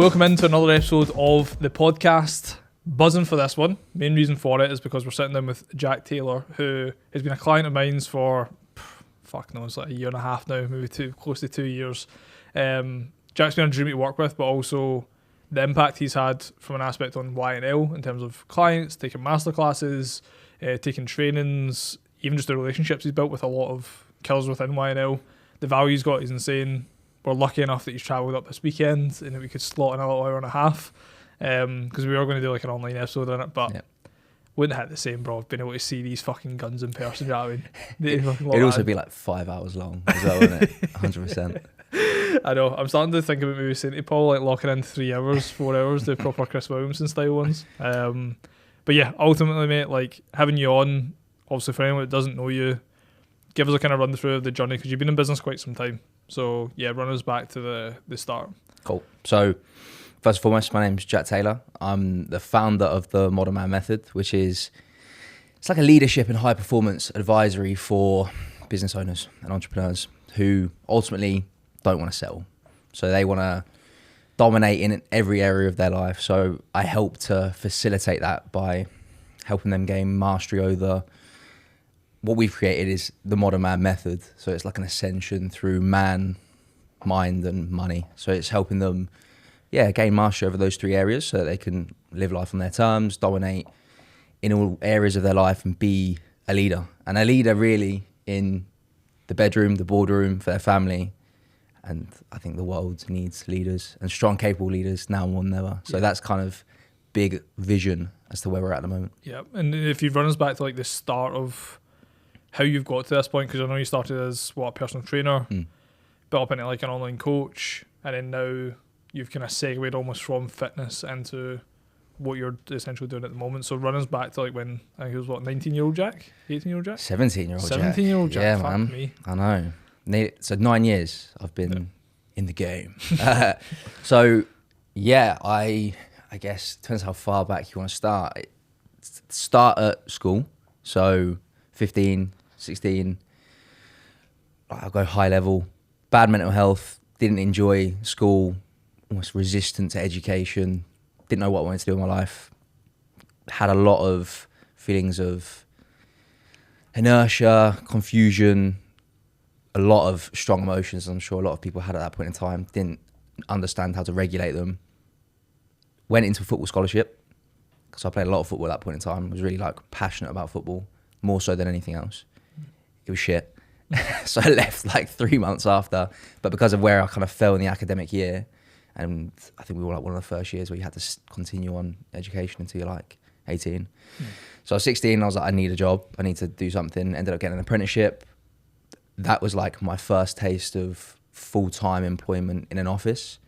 Welcome into another episode of the podcast. Buzzing for this one. Main reason for it is because we're sitting down with Jack Taylor, who has been a client of mine for it's like a year and a half now, maybe close to 2 years. Jack's been a dream to work with, but also the impact he's had from an aspect on Y&L in terms of clients, taking masterclasses, taking trainings, even just the relationships he's built with a lot of killers within Y&L. The value he's got is insane. We're lucky enough that he's travelled up this weekend and that we could slot in a little hour and a half because we were going to do like an online episode on it, but wouldn't hit the same, bro. Being able to see these fucking guns in person, you know what I mean? It'd also be like 5 hours long as well, wouldn't it? 100%. I know. I'm starting to think about maybe saying to Paul, like locking in 3 hours, 4 hours, the proper Chris Williamson style ones. But yeah, ultimately, mate, like having you on, obviously for anyone that doesn't know you, give us a kind of run through of the journey because you've been in business quite some time. So yeah, run us back to the start. Cool. So first and foremost, my name's Jack Taylor. I'm the founder of the Modern Man Method, which is it's like a leadership and high performance advisory for business owners and entrepreneurs who ultimately don't want to settle. So they want to dominate in every area of their life. So I help to facilitate that by helping them gain mastery over what we've created is the Modern Man Method. So it's like an ascension through man, mind and money. So it's helping them, gain mastery over those 3 areas so that they can live life on their terms, dominate in all areas of their life and be a leader. And a leader really in the bedroom, the boardroom, for their family. And I think the world needs leaders and strong, capable leaders now more than ever. So that's kind of big vision as to where we're at the moment. Yeah, and if you run us back to like the start of how you've got to this point, because I know you started as a personal trainer, built up into like an online coach, and then now you've kind of segued almost from fitness into what you're essentially doing at the moment. So run us back to like when I think it was 19-year-old Jack, 18-year-old Jack, 17-year-old Jack. 17-year-old Jack. Yeah, fuck man. Me. I know. So 9 years I've been in the game. So yeah, I guess depends how far back you want to start. Start at school. So 15, 16, I'll go high level, bad mental health, didn't enjoy school, almost resistant to education, didn't know what I wanted to do in my life, had a lot of feelings of inertia, confusion, a lot of strong emotions I'm sure a lot of people had at that point in time, didn't understand how to regulate them, went into a football scholarship because I played a lot of football at that point in time, was really like passionate about football, more so than anything else. It was shit. So I left like 3 months after, but because of where I kind of fell in the academic year, and I think we were like one of the first years where you had to continue on education until you're like 18. So I was 16, I was like, I need a job, I need to do something, ended up getting an apprenticeship. That was like my first taste of full-time employment in an office.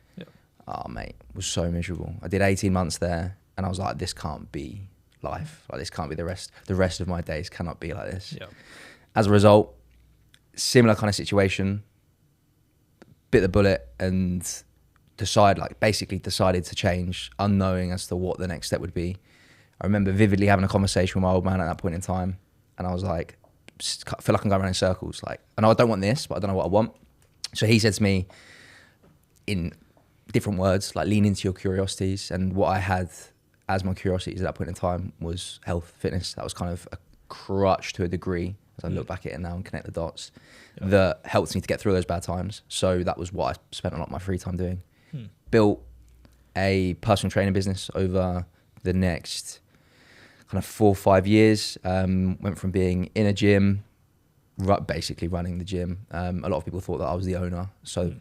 Oh mate, it was so miserable. I did 18 months there and I was like, this can't be life. Like this can't be the rest of my days cannot be like this. As a result, similar kind of situation, bit the bullet and decided to change, unknowing as to what the next step would be. I remember vividly having a conversation with my old man at that point in time, and I was like, I feel like I'm going around in circles. Like, I know I don't want this, but I don't know what I want. So he said to me in different words, like lean into your curiosities. And what I had as my curiosities at that point in time was health, fitness. That was kind of a crutch to a degree, as I look back at it now and connect the dots, that helped me to get through those bad times. So that was what I spent a lot of my free time doing. Built a personal training business over the next kind of 4 or 5 years. Went from being in a gym, basically running the gym. A lot of people thought that I was the owner. So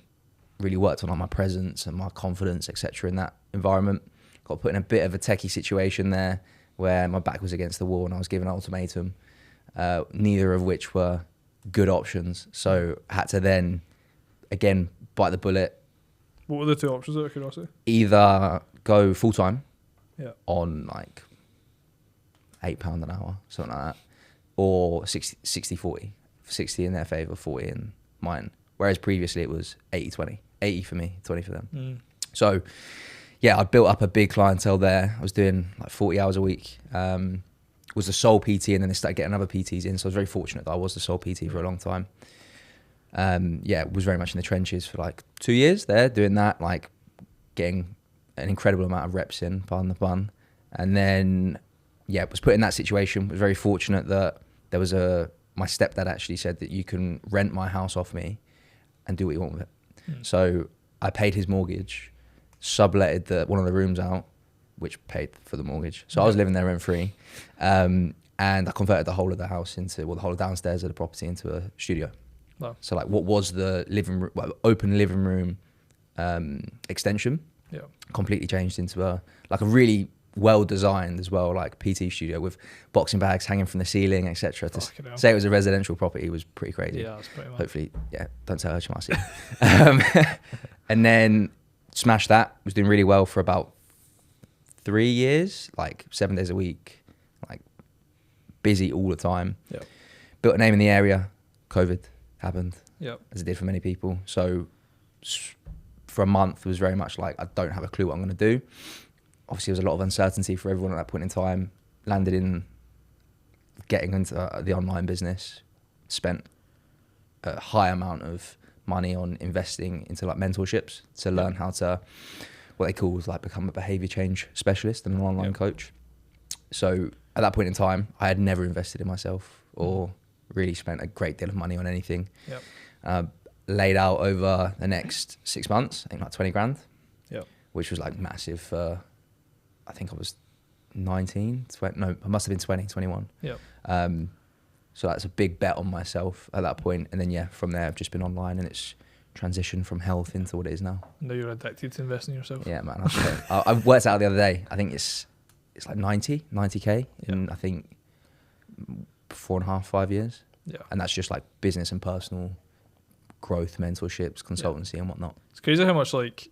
really worked on my presence and my confidence, etc. in that environment. Got put in a bit of a techie situation there where my back was against the wall and I was given an ultimatum, neither of which were good options. So I had to then, again, bite the bullet. What were the 2 options out of curiosity? Either go full-time on like £8 an hour, something like that, or 60-40. 60 in their favour, 40 in mine. Whereas previously it was 80-20. 80 for me, 20 for them. So yeah, I built up a big clientele there. I was doing like 40 hours a week. Was the sole PT, and then they started getting other PTs in. So I was very fortunate that I was the sole PT for a long time. Was very much in the trenches for like 2 years there, doing that, like getting an incredible amount of reps in, pardon the pun. And then, yeah, was put in that situation. Was very fortunate that there was my stepdad actually said that you can rent my house off me and do what you want with it. So I paid his mortgage, subletted one of the rooms out, which paid for the mortgage. So I was living there rent free. And I converted the whole of the house the whole of downstairs of the property into a studio. Wow. So like what was the open living room extension, completely changed into a really well designed as well, like PT studio with boxing bags hanging from the ceiling, etc. To say it was a residential property was pretty crazy. Yeah, that's pretty much. Hopefully, don't tell her she might see. And then smashed that. Was doing really well for about 3 years, like 7 days a week, like busy all the time. Yeah. Built a name in the area. COVID happened. Yeah. As it did for many people. So for a month, it was very much like I don't have a clue what I'm going to do. Obviously, there was a lot of uncertainty for everyone at that point in time. Landed in getting into the online business. Spent a high amount of money on investing into like mentorships to learn how to, what they call like become a behavior change specialist and an online coach. So at that point in time, I had never invested in myself or really spent a great deal of money on anything. Laid out over the next 6 months, I think like 20 grand, which was like massive for, I think I was 19, no, I must have been 20, 21. So that's a big bet on myself at that point. And then, from there, I've just been online and it's transitioned from health into what it is now. Now you're addicted to investing in yourself. Yeah, man. I worked out the other day. I think it's like 90K in, I think, 4.5, 5 years. And that's just like business and personal growth, mentorships, consultancy and whatnot. It's crazy how much like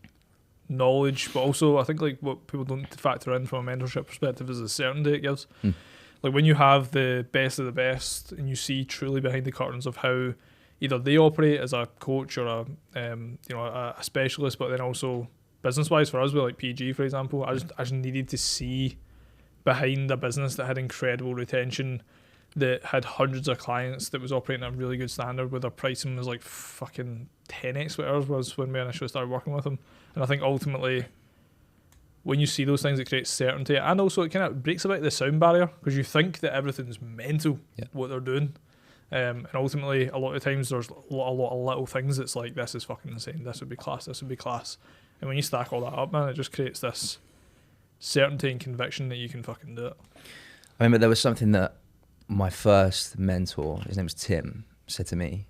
knowledge, but also I think like what people don't factor in from a mentorship perspective is the certainty it gives. Like when you have the best of the best and you see truly behind the curtains of how either they operate as a coach or a specialist, but then also business wise for us with like PG for example, I just needed to see behind a business that had incredible retention, that had hundreds of clients, that was operating at a really good standard, where their pricing was like fucking 10x what ours was when we initially started working with them. And I think ultimately when you see those things, it creates certainty, and also it kind of breaks a bit of the sound barrier, because you think that everything's mental what they're doing, and ultimately a lot of times there's a lot of little things that's like, this is fucking insane, this would be class, and when you stack all that up, man, it just creates this certainty and conviction that you can fucking do it. I remember there was something that my first mentor, his name was Tim, said to me,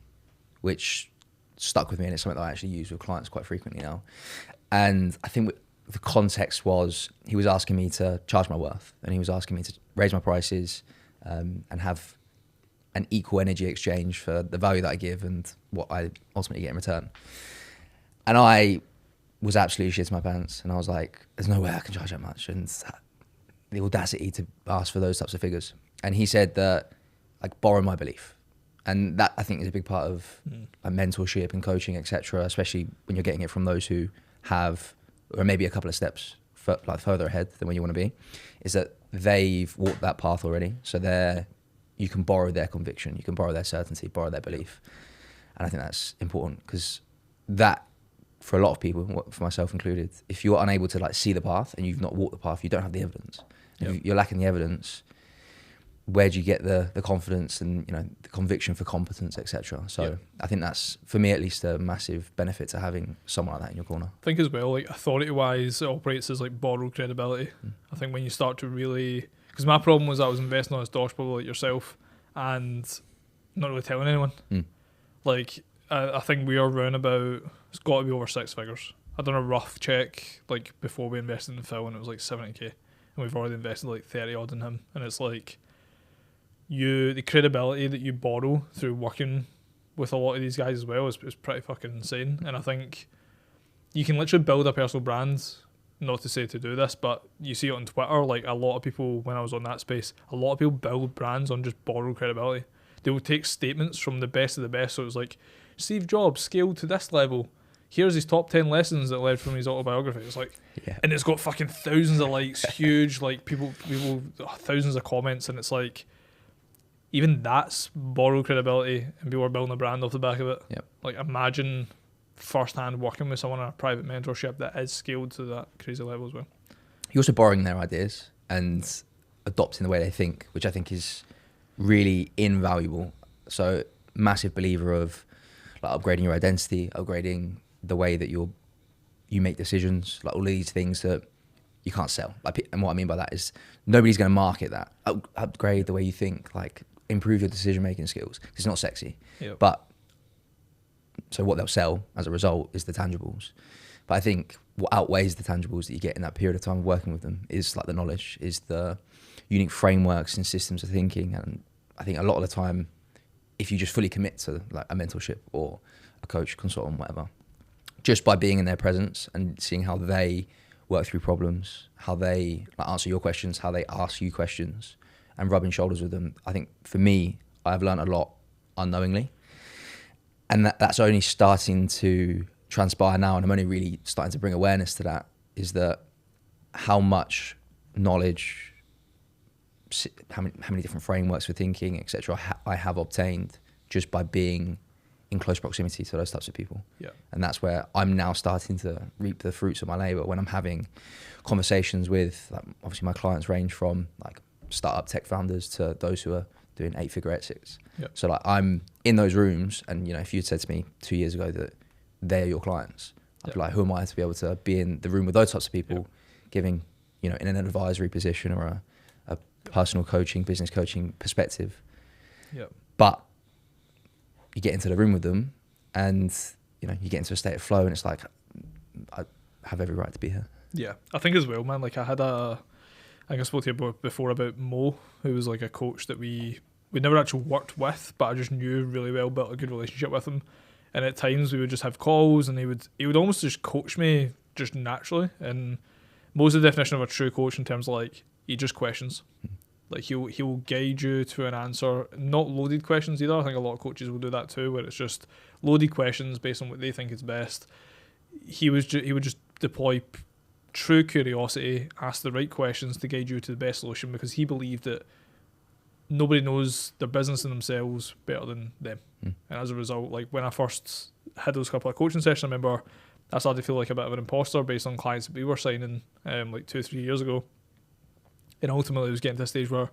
which stuck with me, and it's something that I actually use with clients quite frequently now. And I think the context was, he was asking me to charge my worth, and he was asking me to raise my prices and have an equal energy exchange for the value that I give and what I ultimately get in return. And I was absolutely shitting my pants, and I was like, there's no way I can charge that much, and the audacity to ask for those types of figures. And he said that, like, borrow my belief. And that, I think, is a big part of like, mentorship and coaching, etc., especially when you're getting it from those who have, or maybe a couple of steps further ahead than where you want to be, is that they've walked that path already. So you can borrow their conviction, you can borrow their certainty, borrow their belief. And I think that's important, because that, for a lot of people, for myself included, if you're unable to like see the path and you've not walked the path, you don't have the evidence. If you're lacking the evidence, where do you get the confidence and the conviction for competence, etc.? So I think that's, for me at least, a massive benefit to having someone like that in your corner. I think as well, like authority-wise, it operates as like borrowed credibility. I think when you start to really, because my problem was I was investing on this dosh, probably like yourself, and not really telling anyone. Like I think we are around about, it's got to be over 6 figures. I done a rough check like before we invested in Phil, and it was like 70k, and we've already invested like 30 odd in him, and it's like, the credibility that you borrow through working with a lot of these guys as well is pretty fucking insane. And I think you can literally build a personal brand, not to say to do this, but you see it on Twitter, like a lot of people, when I was on that space, a lot of people build brands on just borrowed credibility. They will take statements from the best of the best. So it's like, Steve Jobs scaled to this level, here's his top 10 lessons that led from his autobiography. It's like, and it's got fucking thousands of likes, huge, like people, thousands of comments, and it's like, even that's borrowed credibility, and people are building a brand off the back of it. Like, imagine firsthand working with someone on a private mentorship that is scaled to that crazy level as well. You're also borrowing their ideas and adopting the way they think, which I think is really invaluable. So massive believer of like upgrading your identity, upgrading the way that you make decisions, like all these things that you can't sell. Like, and what I mean by that is nobody's going to market that. Upgrade the way you think, like improve your decision making skills. It's not sexy, but so what they'll sell as a result is the tangibles. But I think what outweighs the tangibles that you get in that period of time working with them is like the knowledge, is the unique frameworks and systems of thinking. And I think a lot of the time, if you just fully commit to like a mentorship or a coach, consultant, whatever, just by being in their presence and seeing how they work through problems, how they like answer your questions, how they ask you questions, and rubbing shoulders with them, I think for me, I've learned a lot unknowingly. And that's only starting to transpire now, and I'm only really starting to bring awareness to that, is that how much knowledge, how many different frameworks for thinking, etc. I have obtained just by being in close proximity to those types of people. Yeah. And that's where I'm now starting to reap the fruits of my labor when I'm having conversations with, like, obviously my clients range from like startup tech founders to those who are doing 8-figure exits. Yep. So like I'm in those rooms, and you know, if you'd said to me 2 years ago that they're your clients, I'd be like, who am I to be able to be in the room with those types of people, giving, you know, in an advisory position or a personal coaching, business coaching perspective. But you get into the room with them and, you know, you get into a state of flow, and it's like, I have every right to be here. Yeah. I think as well, man, like I think I spoke to you before about Mo, who was like a coach that we never actually worked with, but I just knew really well, built a good relationship with him. And at times we would just have calls, and he would almost just coach me just naturally. And Mo's the definition of a true coach in terms of like, he just questions. Like he'll guide you to an answer, not loaded questions either. I think a lot of coaches will do that too, where it's just loaded questions based on what they think is best. He would just deploy true curiosity, ask the right questions to guide you to the best solution, because he believed that nobody knows their business and themselves better than them. And as a result, like when I first had those couple of coaching sessions, I remember I started to feel like a bit of an imposter based on clients that we were signing like 2-3 years ago. And ultimately it was getting to a stage where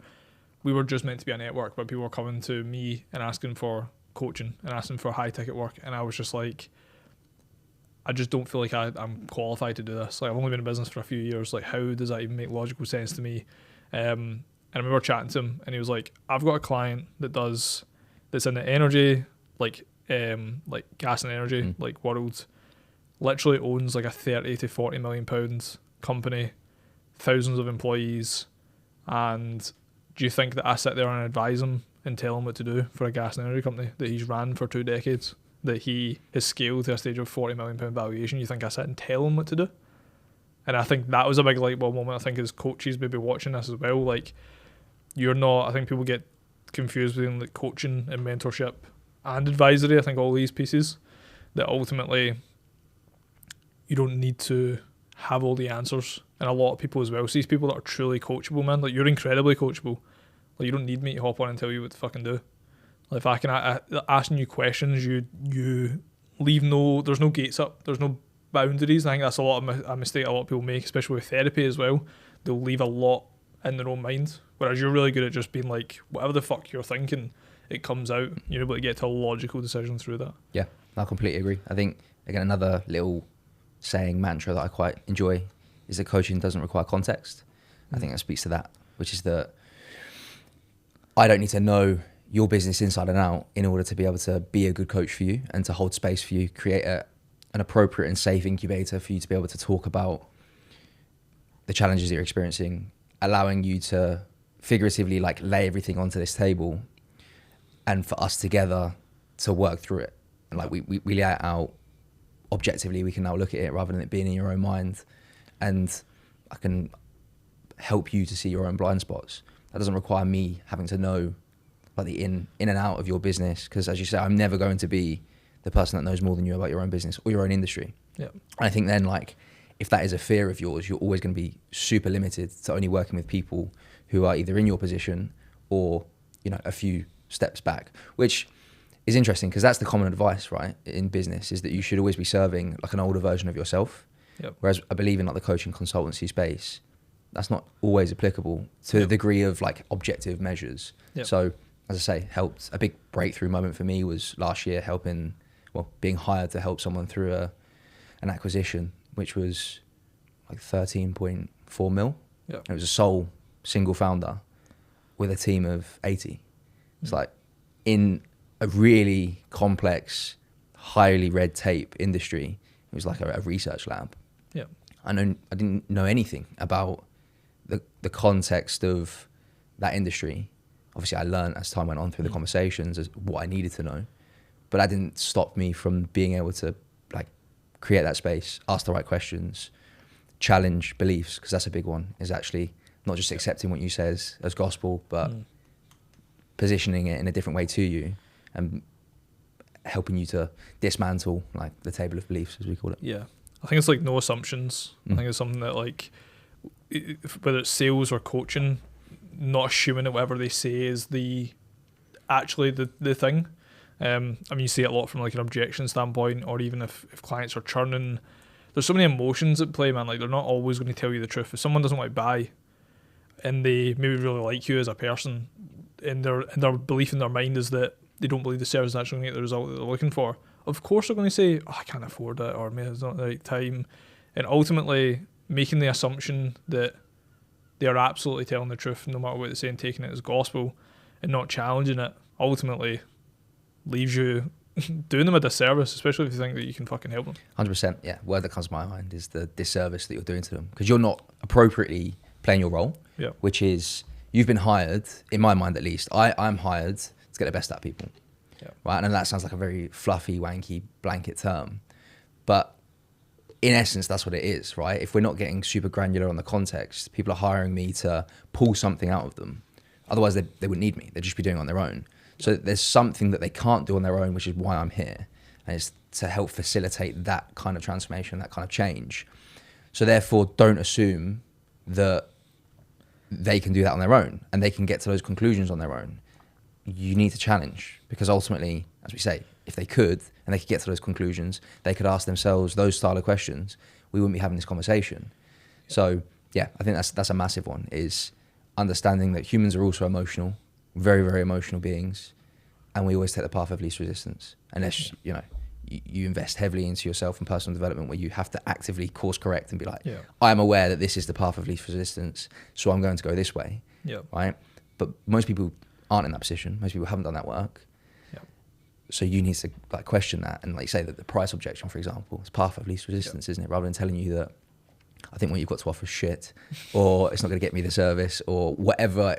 we were just meant to be a network, where people were coming to me and asking for coaching and asking for high ticket work. And I was just like, I just don't feel like I'm qualified to do this. Like I've only been in business for a few years. Like how does that even make logical sense to me? And I remember chatting to him, and he was like, I've got a client that's in the energy, like gas and energy, like world, literally owns like a 30 to 40 million pounds company, thousands of employees. And do you think that I sit there and advise him and tell him what to do for a gas and energy company that he's ran for 2 decades, that he has scaled to a stage of 40 million pound valuation? You think I sit and tell him what to do? And I think that was a big light bulb moment. I think as coaches maybe watching this as well, like I think people get confused between like coaching and mentorship and advisory. I think all these pieces, that ultimately you don't need to have all the answers. And a lot of people as well, so these people that are truly coachable, man, like you're incredibly coachable. Like you don't need me to hop on and tell you what to fucking do. Like if I can asking you questions, you leave there's no gates up, there's no boundaries. I think that's a lot of a mistake a lot of people make, especially with therapy as well. They'll leave a lot in their own mind, whereas you're really good at just being like, whatever the fuck you're thinking, it comes out. You're able to get to a logical decision through that. Yeah, I completely agree. I think, again, another little saying, mantra that I quite enjoy is that coaching doesn't require context. I think that speaks to that, which is that I don't need to know your business inside and out in order to be able to be a good coach for you and to hold space for you, create an appropriate and safe incubator for you to be able to talk about the challenges that you're experiencing, allowing you to figuratively like lay everything onto this table, and for us together to work through it. And like we lay it out objectively, we can now look at it rather than it being in your own mind, and I can help you to see your own blind spots. That doesn't require me having to know like the in and out of your business, because as you say, I'm never going to be the person that knows more than you about your own business or your own industry. Yeah. And I think then, like, if that is a fear of yours, you're always going to be super limited to only working with people who are either in your position or, you know, a few steps back, which is interesting because that's the common advice, right, in business, is that you should always be serving like an older version of yourself. Yep. Whereas I believe in like the coaching consultancy space, that's not always applicable to the degree of like objective measures. Yep. So as I say, helped a big breakthrough moment for me was last year being hired to help someone through an acquisition, which was like 13.4 mil. Yep. It was a sole single founder with a team of 80. It's like in a really complex, highly red tape industry. It was like a research lab. Yeah. I didn't know anything about the context of that industry. Obviously, I learned as time went on through the conversations as what I needed to know, but that didn't stop me from being able to like create that space, ask the right questions, challenge beliefs, because that's a big one. Is actually not just accepting what you say as gospel, but positioning it in a different way to you and helping you to dismantle like the table of beliefs, as we call it. Yeah. I think it's like no assumptions. I think it's something that like, whether it's sales or coaching, not assuming that whatever they say is the thing. I mean, you see it a lot from like an objection standpoint, or even if clients are churning, there's so many emotions at play, man. Like they're not always going to tell you the truth. If someone doesn't want to buy and they maybe really like you as a person, and their belief in their mind is that they don't believe the service is actually going to get the result that they're looking for, of course they're going to say, oh, I can't afford it, or maybe it's not the right time. And ultimately making the assumption that they are absolutely telling the truth no matter what they're saying, taking it as gospel and not challenging it, ultimately leaves you doing them a disservice, especially if you think that you can fucking help them. 100%, yeah. Word that comes to my mind is the disservice that you're doing to them, because you're not appropriately playing your role, which is you've been hired, in my mind at least, I'm hired to get the best out of people. Right, and that sounds like a very fluffy, wanky blanket term, but in essence, that's what it is, right? If we're not getting super granular on the context, people are hiring me to pull something out of them. Otherwise, they wouldn't need me. They'd just be doing it on their own. So there's something that they can't do on their own, which is why I'm here, and it's to help facilitate that kind of transformation, that kind of change. So therefore, don't assume that they can do that on their own and they can get to those conclusions on their own. You need to challenge, because ultimately, as we say, if they could and they could get to those conclusions, they could ask themselves those style of questions, we wouldn't be having this conversation. So yeah, I think that's a massive one, is understanding that humans are also emotional, very, very emotional beings, and we always take the path of least resistance unless you invest heavily into yourself and personal development, where you have to actively course correct and be like, I'm aware that this is the path of least resistance, so I'm going to go this way. Right? But most people aren't in that position. Most people haven't done that work. So you need to like question that, and like say that the price objection, for example, is path of least resistance, isn't it? Rather than telling you that I think what you've got to offer is shit, or it's not going to get me the service, or whatever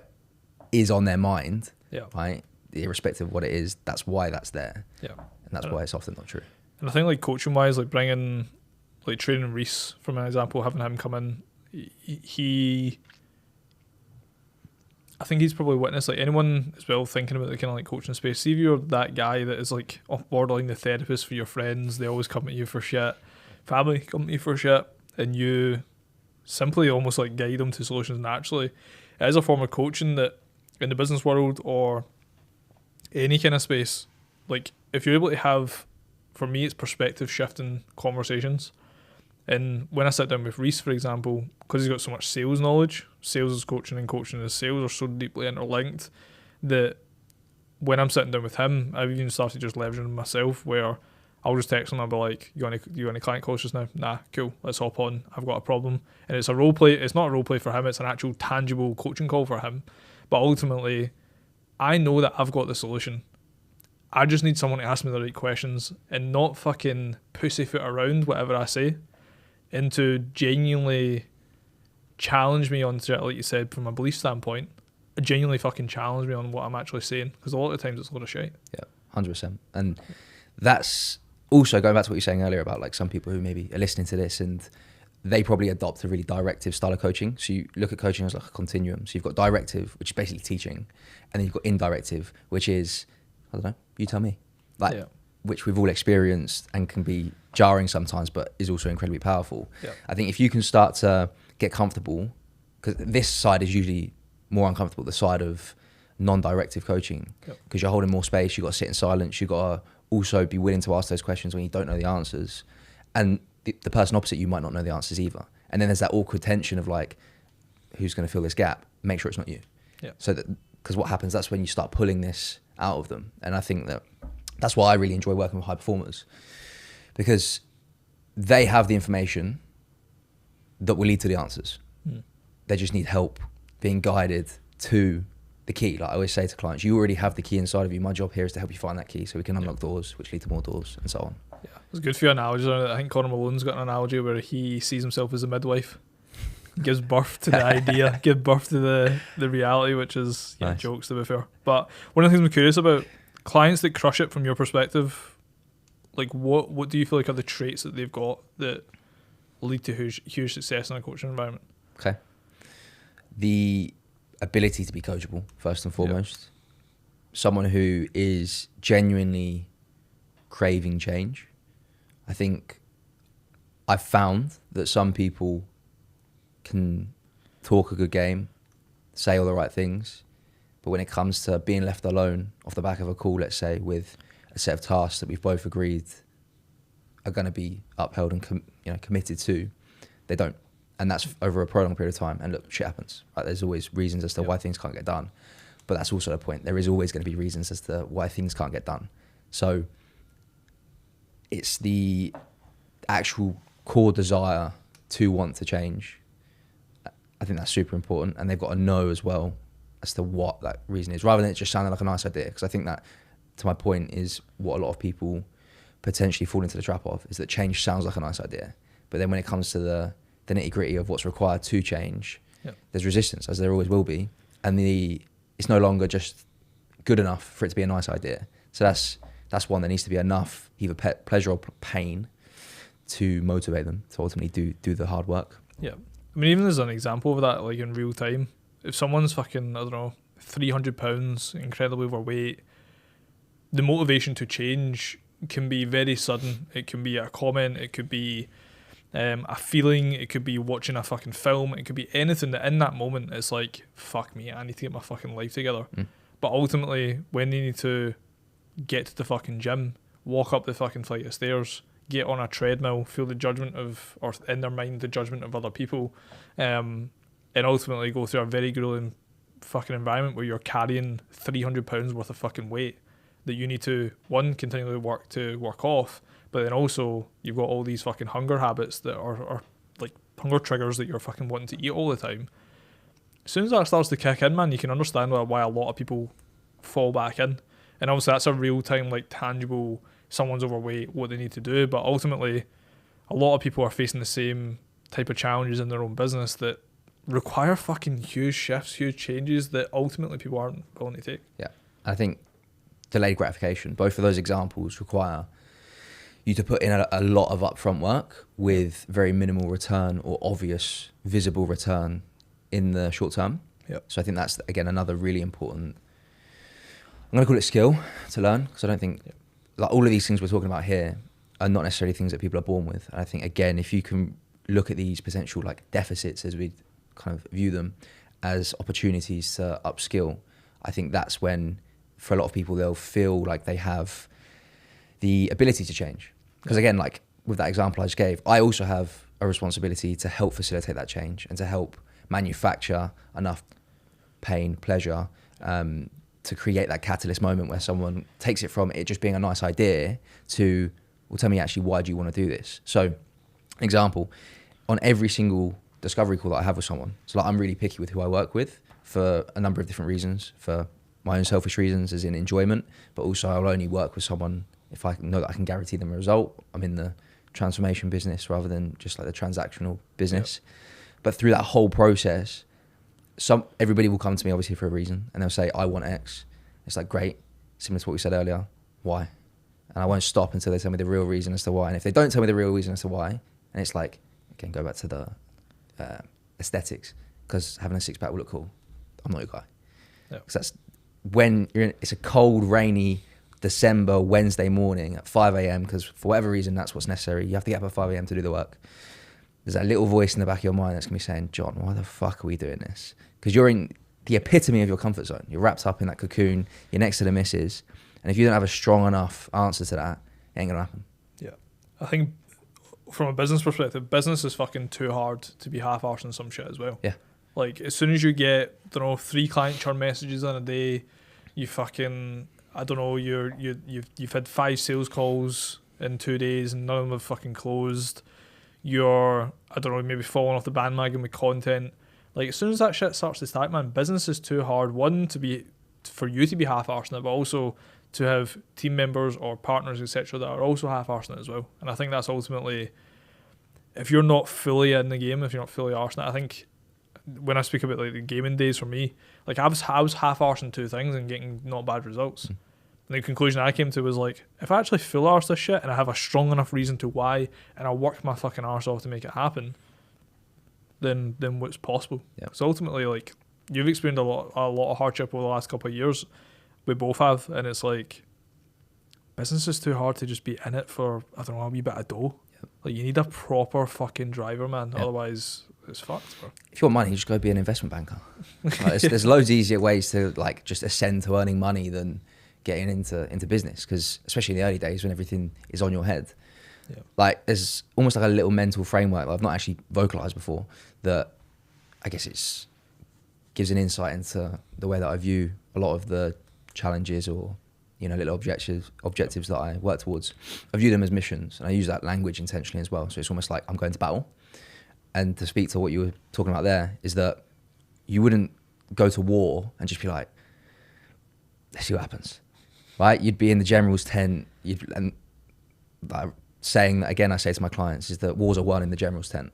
is on their mind, right? Irrespective of what it is, that's why that's there. And that's why it's often not true. And I think like coaching wise, like bringing, like training Reese from an example, having him come in, I think he's probably witnessed, like anyone as well thinking about the kind of like coaching space. See if you're that guy that is like off borderline the therapist for your friends, they always come at you for shit, family come at you for shit, and you simply almost like guide them to solutions naturally. It is a form of coaching that in the business world or any kind of space, like if you're able to have, for me it's perspective shifting conversations. And when I sit down with Reese, for example, because he's got so much sales knowledge, sales is coaching and coaching is sales are so deeply interlinked that when I'm sitting down with him, I've even started just leveraging myself, where I'll just text him and I'll be like, you want any client calls just now? Nah, cool, let's hop on, I've got a problem. And it's a role play, it's not a role play for him, it's an actual tangible coaching call for him. But ultimately, I know that I've got the solution. I just need someone to ask me the right questions and not fucking pussyfoot around whatever I say, and to genuinely challenge me on, like you said, from a belief standpoint, genuinely fucking challenge me on what I'm actually saying, because a lot of times it's a lot of shit. Yeah, 100%. And that's also going back to what you were saying earlier about like some people who maybe are listening to this and they probably adopt a really directive style of coaching. So you look at coaching as like a continuum. So you've got directive, which is basically teaching, and then you've got indirective, which is, I don't know, you tell me. Which we've all experienced and can be jarring sometimes, but is also incredibly powerful. I think if you can start to get comfortable, because this side is usually more uncomfortable, the side of non-directive coaching, because you're holding more space. You got to sit in silence. You got to also be willing to ask those questions when you don't know the answers, and the person opposite you might not know the answers either. And then there's that awkward tension of like, who's going to fill this gap? Make sure it's not you. Yeah. So that, because what happens, that's when you start pulling this out of them. And I think that's why I really enjoy working with high performers, because they have the information that will lead to the answers. They just need help being guided to the key. Like I always say to clients, you already have the key inside of you. My job here is to help you find that key so we can unlock doors, which lead to more doors, and so on. Yeah, it's good for your analogies. I think Conor Malone's got an analogy where he sees himself as a midwife, gives birth to the idea, gives birth to the reality, which is Nice. jokes, to be fair. But one of the things I'm curious about, clients that crush it from your perspective, like what do you feel like are the traits that they've got that lead to huge success in a coaching environment? Okay. The ability to be coachable, first and foremost. Someone who is genuinely craving change. I think I've found that some people can talk a good game, say all the right things, but when it comes to being left alone off the back of a call, let's say, with a set of tasks that we've both agreed are going to be upheld and committed to, they don't. And that's over a prolonged period of time. And look, shit happens. Right? There's always reasons as to why things can't get done. But that's also the point. There is always going to be reasons as to why things can't get done. So it's the actual core desire to want to change. I think that's super important. And they've got to know as well as to what that reason is, rather than it just sounding like a nice idea. Because I think that, to my point, is what a lot of people potentially fall into the trap of, is that change sounds like a nice idea. But then when it comes to the nitty-gritty of what's required to change, there's resistance, as there always will be. And it's no longer just good enough for it to be a nice idea. So that's one. There needs to be enough either pleasure or pain to motivate them to ultimately do the hard work. Yeah. I mean, even as an example of that, like in real time, if someone's fucking, I don't know, 300 pounds, incredibly overweight, the motivation to change can be very sudden. It can be a comment, it could be a feeling, it could be watching a fucking film, it could be anything that in that moment it's like, fuck me, I need to get my fucking life together. But ultimately, when they need to get to the fucking gym, walk up the fucking flight of stairs, get on a treadmill, feel the judgment of, or in their mind, the judgment of other people, and ultimately go through a very grueling fucking environment where you're carrying 300 pounds worth of fucking weight that you need to, one, continually work off, but then also you've got all these fucking hunger habits that are like hunger triggers that you're fucking wanting to eat all the time. As soon as that starts to kick in, man, you can understand why a lot of people fall back in. And obviously that's a real time, like tangible, someone's overweight, what they need to do. But ultimately, a lot of people are facing the same type of challenges in their own business that require fucking huge shifts, huge changes that ultimately people aren't willing to take. Yeah. I think delayed gratification, both of those examples require you to put in a lot of upfront work with very minimal return or obvious visible return in the short term. Yep. So I think that's, again, another really important, I'm going to call it skill to learn, because I don't think like all of these things we're talking about here are not necessarily things that people are born with. And I think, again, if you can look at these potential like deficits, as we kind of view them, as opportunities to upskill, I think that's when, for a lot of people, they'll feel like they have the ability to change. Because again, like with that example I just gave, I also have a responsibility to help facilitate that change and to help manufacture enough pain, pleasure, to create that catalyst moment where someone takes it from it just being a nice idea to, well, tell me actually, why do you want to do this? So, example, on every single discovery call that I have with someone, so like I'm really picky with who I work with for a number of different reasons, for my own selfish reasons as in enjoyment, but also I'll only work with someone if I know that I can guarantee them a result. I'm in the transformation business rather than just like the transactional business. Yep. But through that whole process, everybody will come to me obviously for a reason, and they'll say, I want X. It's like, great, similar to what we said earlier, why? And I won't stop until they tell me the real reason as to why. And if they don't tell me the real reason as to why, and it's like, again, go back to the aesthetics, because having a six-pack will look cool. I'm not your guy. Because that's when it's a cold, rainy December Wednesday morning at 5 a.m, because for whatever reason, that's what's necessary. You have to get up at 5 a.m. to do the work. There's that little voice in the back of your mind that's going to be saying, John, why the fuck are we doing this? Because you're in the epitome of your comfort zone. You're wrapped up in that cocoon. You're next to the missus, and if you don't have a strong enough answer to that, it ain't gonna happen. Yeah, I think from a business perspective, business is fucking too hard to be half-arsing some shit as well. Yeah. Like, as soon as you get, I don't know, 3 client churn messages in a day, you fucking, I don't know, you've had 5 sales calls in 2 days and none of them have fucking closed. You're, I don't know, maybe falling off the bandwagon with content. Like, as soon as that shit starts to stack, man, business is too hard. One, for you to be half-arsing it, but also to have team members or partners, etc., that are also half-arsing it as well. And I think that's ultimately, if you're not fully in the game, if you're not fully arsing it, I think when I speak about like the gaming days for me, like I was half-arsing 2 things and getting not bad results. And the conclusion I came to was like, if I actually full arse this shit and I have a strong enough reason to why, and I work my fucking arse off to make it happen, then what's possible. Yeah. So ultimately, like, you've experienced a lot of hardship over the last couple of years. We both have, and it's like, business is too hard to just be in it for, I don't know, a wee bit of dough. Yep. Like, you need a proper fucking driver, man. Yep. Otherwise, it's fucked, bro. If you want money, just go be an investment banker. Like, there's loads easier ways to like just ascend to earning money than getting into business, because especially in the early days when everything is on your head. Yeah. Like, there's almost like a little mental framework that I've not actually vocalized before, that I guess it's gives an insight into the way that I view a lot of the challenges or, you know, little objectives that I work towards. I view them as missions, and I use that language intentionally as well. So it's almost like I'm going to battle. And to speak to what you were talking about there, is that you wouldn't go to war and just be like, let's see what happens, right? You'd be in the general's tent. And saying that again, I say to my clients, is that wars are won in the general's tent,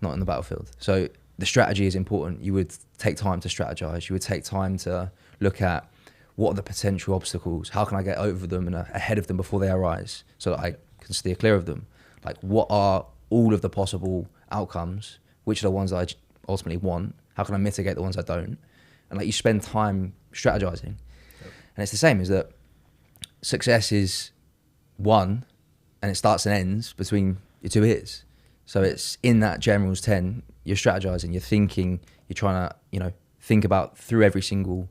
not in the battlefield. So the strategy is important. You would take time to strategize. You would take time to look at what are the potential obstacles? How can I get over them and ahead of them before they arise so that I can steer clear of them? Like, what are all of the possible outcomes? Which are the ones that I ultimately want? How can I mitigate the ones I don't? And like, you spend time strategizing. And it's the same, is that success is won and it starts and ends between your 2 ears. So it's in that general's tent, you're strategizing, you're thinking, you're trying to, you know, think about through every single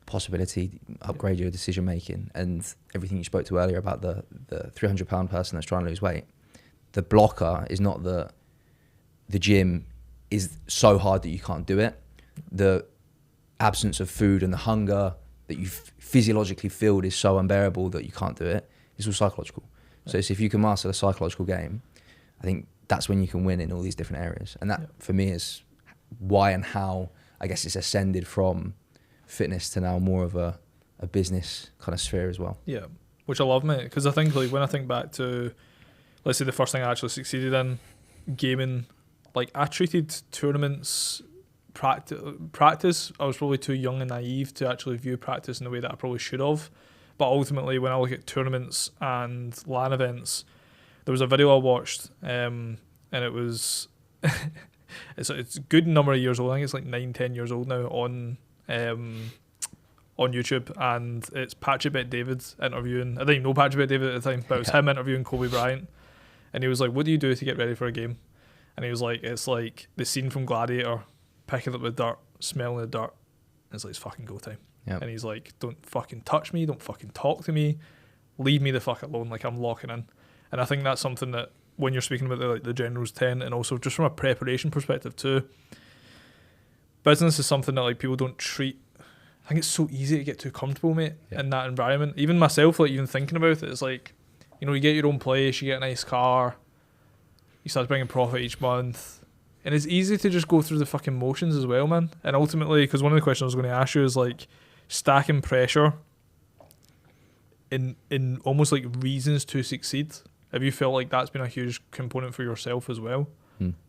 possibility, upgrade your decision making, and everything you spoke to earlier about the 300-pound person that's trying to lose weight. The blocker is not the gym is so hard that you can't do it. The absence of food and the hunger that you physiologically feel is so unbearable that you can't do it. It's all psychological. So it's, if you can master the psychological game, I think that's when you can win in all these different areas. And that for me is why and how I guess it's ascended from fitness to now more of a business kind of sphere as well. Yeah, which I love, mate, because I think, like, when I think back to, let's say, the first thing I actually succeeded in, gaming, like, I treated tournaments, practice, I was probably too young and naive to actually view practice in the way that I probably should have. But ultimately, when I look at tournaments and LAN events, there was a video I watched, and it was it's a good number of years old. I think it's like 9-10 years old now on YouTube, and it's Patrick Bet-David interviewing. I didn't even know Patrick Bet-David at the time, but it was him interviewing Kobe Bryant, and he was like, "What do you do to get ready for a game?" And he was like, "It's like the scene from Gladiator, picking up the dirt, smelling the dirt. And it's like, it's fucking go time." Yep. And he's like, "Don't fucking touch me, don't fucking talk to me, leave me the fuck alone, like I'm locking in." And I think that's something that when you're speaking about the general's tent, and also just from a preparation perspective too, business is something that like people don't treat. I think it's so easy to get too comfortable, mate, in that environment. Even myself, like, even thinking about it, it's like, you know, you get your own place, you get a nice car, you start bringing profit each month, and it's easy to just go through the fucking motions as well, man. And ultimately, because one of the questions I was going to ask you is like stacking pressure in almost like reasons to succeed. Have you felt like that's been a huge component for yourself as well,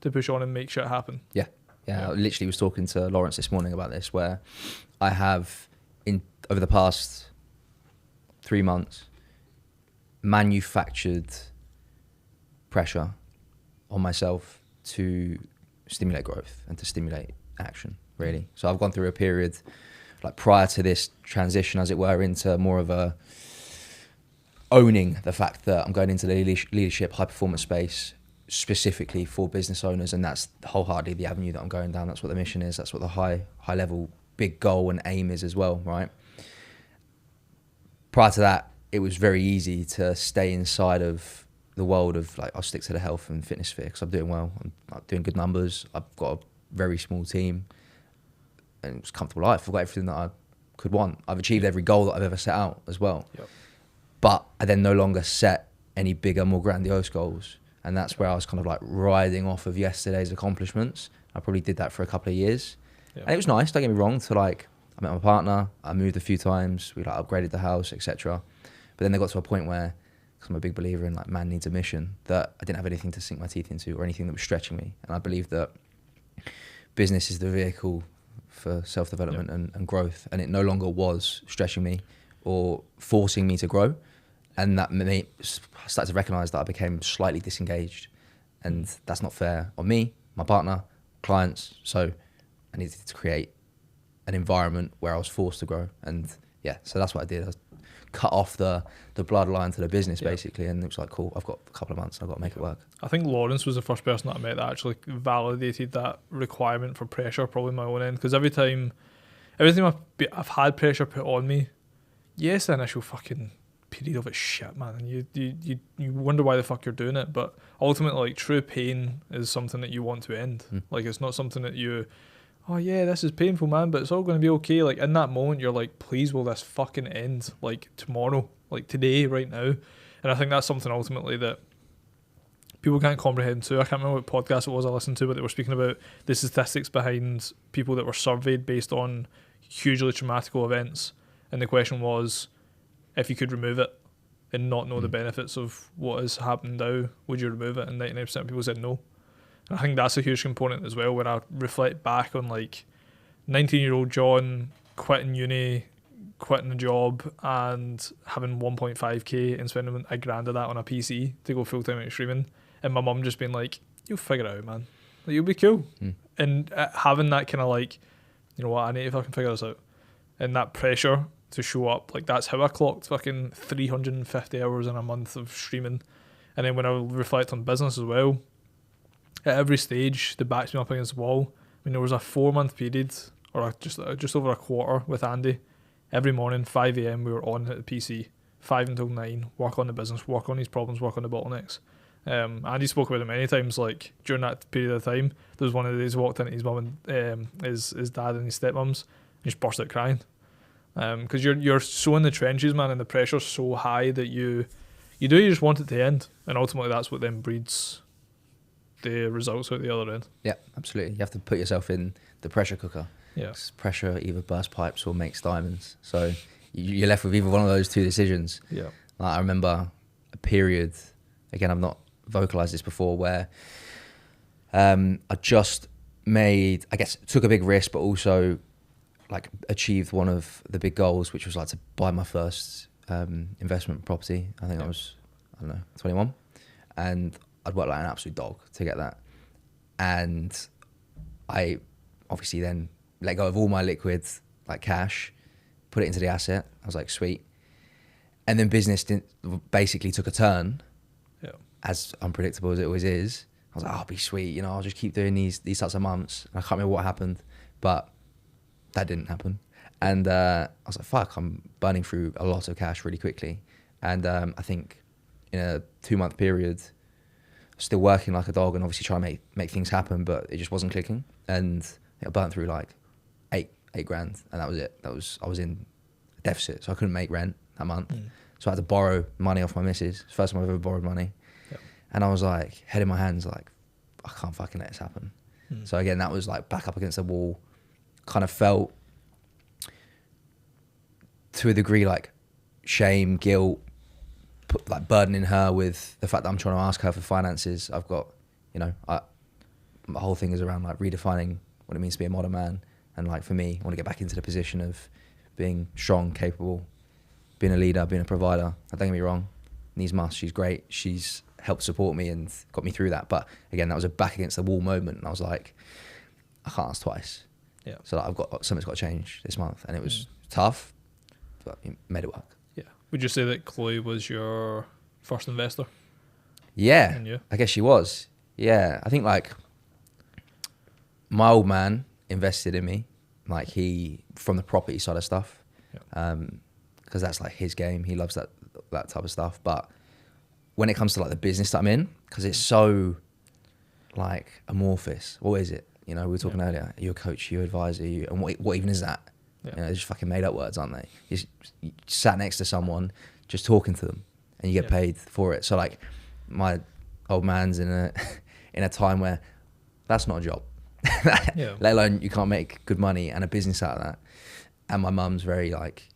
to push on and make shit happen? Yeah. I literally was talking to Lawrence this morning about this, where I have, over the past 3 months, manufactured pressure on myself to stimulate growth and to stimulate action, really. So I've gone through a period, like prior to this transition, as it were, into more of a owning the fact that I'm going into the leadership, high performance space, specifically for business owners, and that's wholeheartedly the avenue that I'm going down. That's what the mission is. That's what the high level big goal and aim is as well, right? Prior to that, it was very easy to stay inside of the world of like, I'll stick to the health and fitness sphere because I'm doing well. I'm doing good numbers. I've got a very small team and it's a comfortable life. I've got everything that I could want. I've achieved every goal that I've ever set out as well. Yep. But I then no longer set any bigger, more grandiose goals. And that's where I was kind of like riding off of yesterday's accomplishments. I probably did that for a couple of years. Yep. And it was nice, don't get me wrong, to like, I met my partner, I moved a few times, we like upgraded the house, etc. But then they got to a point where, because I'm a big believer in like man needs a mission, that I didn't have anything to sink my teeth into or anything that was stretching me. And I believe that business is the vehicle for self-development and growth. And it no longer was stretching me or forcing me to grow. And that made, I started to recognize that I became slightly disengaged. And that's not fair on me, my partner, clients. So I needed to create an environment where I was forced to grow. And yeah, so that's what I did. I cut off the bloodline to the business basically, and it was like, cool, I've got a couple of months, I've got to make it work. I think Lawrence was the first person that I met that actually validated that requirement for pressure, probably my own end, because every time I've had pressure put on me, yes, the initial fucking period of it shit, man, and you wonder why the fuck you're doing it, but ultimately, like, true pain is something that you want to end. Like, it's not something that you, oh yeah, this is painful, man, but it's all going to be okay. Like, in that moment, you're like, please will this fucking end, like, tomorrow, like, today, right now. And I think that's something ultimately that people can't comprehend too. I can't remember what podcast it was I listened to, but they were speaking about the statistics behind people that were surveyed based on hugely traumatic events. And the question was, if you could remove it and not know the benefits of what is happening now, would you remove it? And 99% of people said no. I think that's a huge component as well, when I reflect back on like 19-year-old John quitting uni, quitting the job and having 1.5k and spending a grand of that on a PC to go full-time into streaming, and my mum just being like, you'll figure it out, man, like, you'll be cool. And having that kind of like, you know what, I need to fucking figure this out, and that pressure to show up, like, that's how I clocked fucking 350 hours in a month of streaming. And then when I reflect on business as well, at every stage that backs me up against the wall. I mean, there was a 4-month period, or just over a quarter, with Andy. Every morning, 5 a.m, we were on at the PC, 5 until 9, work on the business, work on these problems, work on the bottlenecks. Andy spoke about it many times, like, during that period of time, there was one of the days he walked into his mum and his dad and his stepmom's, and just burst out crying. Because you're so in the trenches, man, and the pressure's so high that you just want it to end. And ultimately that's what then breeds the results out the other end. Yeah, absolutely. You have to put yourself in the pressure cooker. Yeah. Pressure either bursts pipes or makes diamonds. So you're left with either one of those two decisions. Yeah. Like, I remember a period, again, I've not vocalized this before, where I just made, I guess, took a big risk, but also like achieved one of the big goals, which was like to buy my first investment property. I think I was, 21. And I'd worked like an absolute dog to get that. And I obviously then let go of all my liquids, like cash, put it into the asset. I was like, sweet. And then business basically took a turn, as unpredictable as it always is. I was like, oh, I'll be sweet. I'll just keep doing these types of months. And I can't remember what happened, but that didn't happen. And I was like, fuck, I'm burning through a lot of cash really quickly. And I think in a 2-month period, still working like a dog and obviously trying to make things happen, but it just wasn't clicking. And I burnt through like eight grand, and that was it. I was in a deficit, so I couldn't make rent that month. So I had to borrow money off my missus. First time I've ever borrowed money. And I was like, head in my hands, like, I can't fucking let this happen. So again, that was like back up against the wall. Kind of felt, to a degree, like shame, guilt, like burdening her with the fact that I'm trying to ask her for finances. I've got, my whole thing is around like redefining what it means to be a modern man. And like, for me, I want to get back into the position of being strong, capable, being a leader, being a provider. Don't get me wrong, Needs Must, she's great. She's helped support me and got me through that. But again, that was a back against the wall moment. And I was like, I can't ask twice. Yeah. So like, something's got to change this month. And it was tough, but it made it work. Yeah. Would you say that Chloe was your first investor? Yeah, I guess she was. Yeah. I think like my old man invested in me Like he from the property side of stuff, Yeah. because that's like his game. He loves that type of stuff. But when it comes to like the business that I'm in, because it's so like amorphous. What is it? You know, we were talking earlier. Are you a coach? Are you an advisor? And what even is that? Yeah. You know, they're just fucking made up words, aren't they? You sat next to someone, just talking to them, and you get paid for it. So like, my old man's in a in a time where that's not a job. Let alone you can't make good money and a business out of that. And my mum's very like,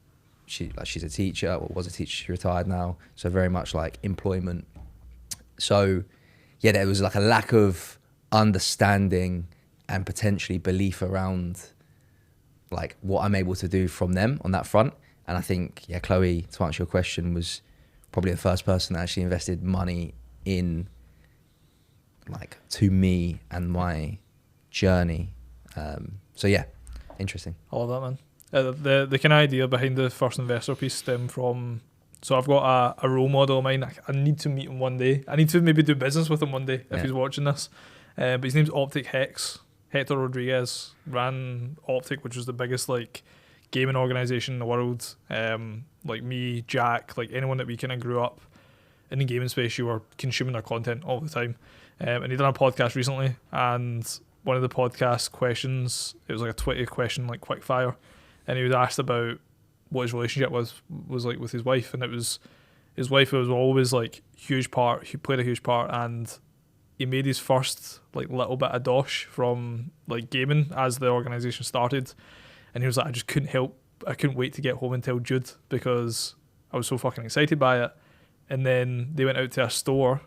she's a teacher, or was a teacher, she's retired now, so very much like employment. So yeah, there was like a lack of understanding and potentially belief around like what I'm able to do from them on that front. And I think, yeah, Chloe, to answer your question, was probably the first person that actually invested money in like to me and my journey. So yeah, interesting. I love that, man. The kind of idea behind the first investor piece stemmed from, so I've got a role model of mine. I need to meet him one day. I need to maybe do business with him one day if he's watching this. But his name's Optic Hex. Hector Rodriguez ran Optic, which was the biggest like gaming organization in the world. Like me, Jack, like anyone that we kind of grew up in the gaming space, you were consuming their content all the time. And he done a podcast recently, and one of the podcast questions, it was like a 20 question like quick fire, and he was asked about what his relationship was like with his wife, and it was his wife was always like huge part. He played a huge part, and he made his first like little bit of dosh from like gaming as the organization started, and he was like, I just couldn't wait to get home and tell Jude because I was so fucking excited by it. And then they went out to a store,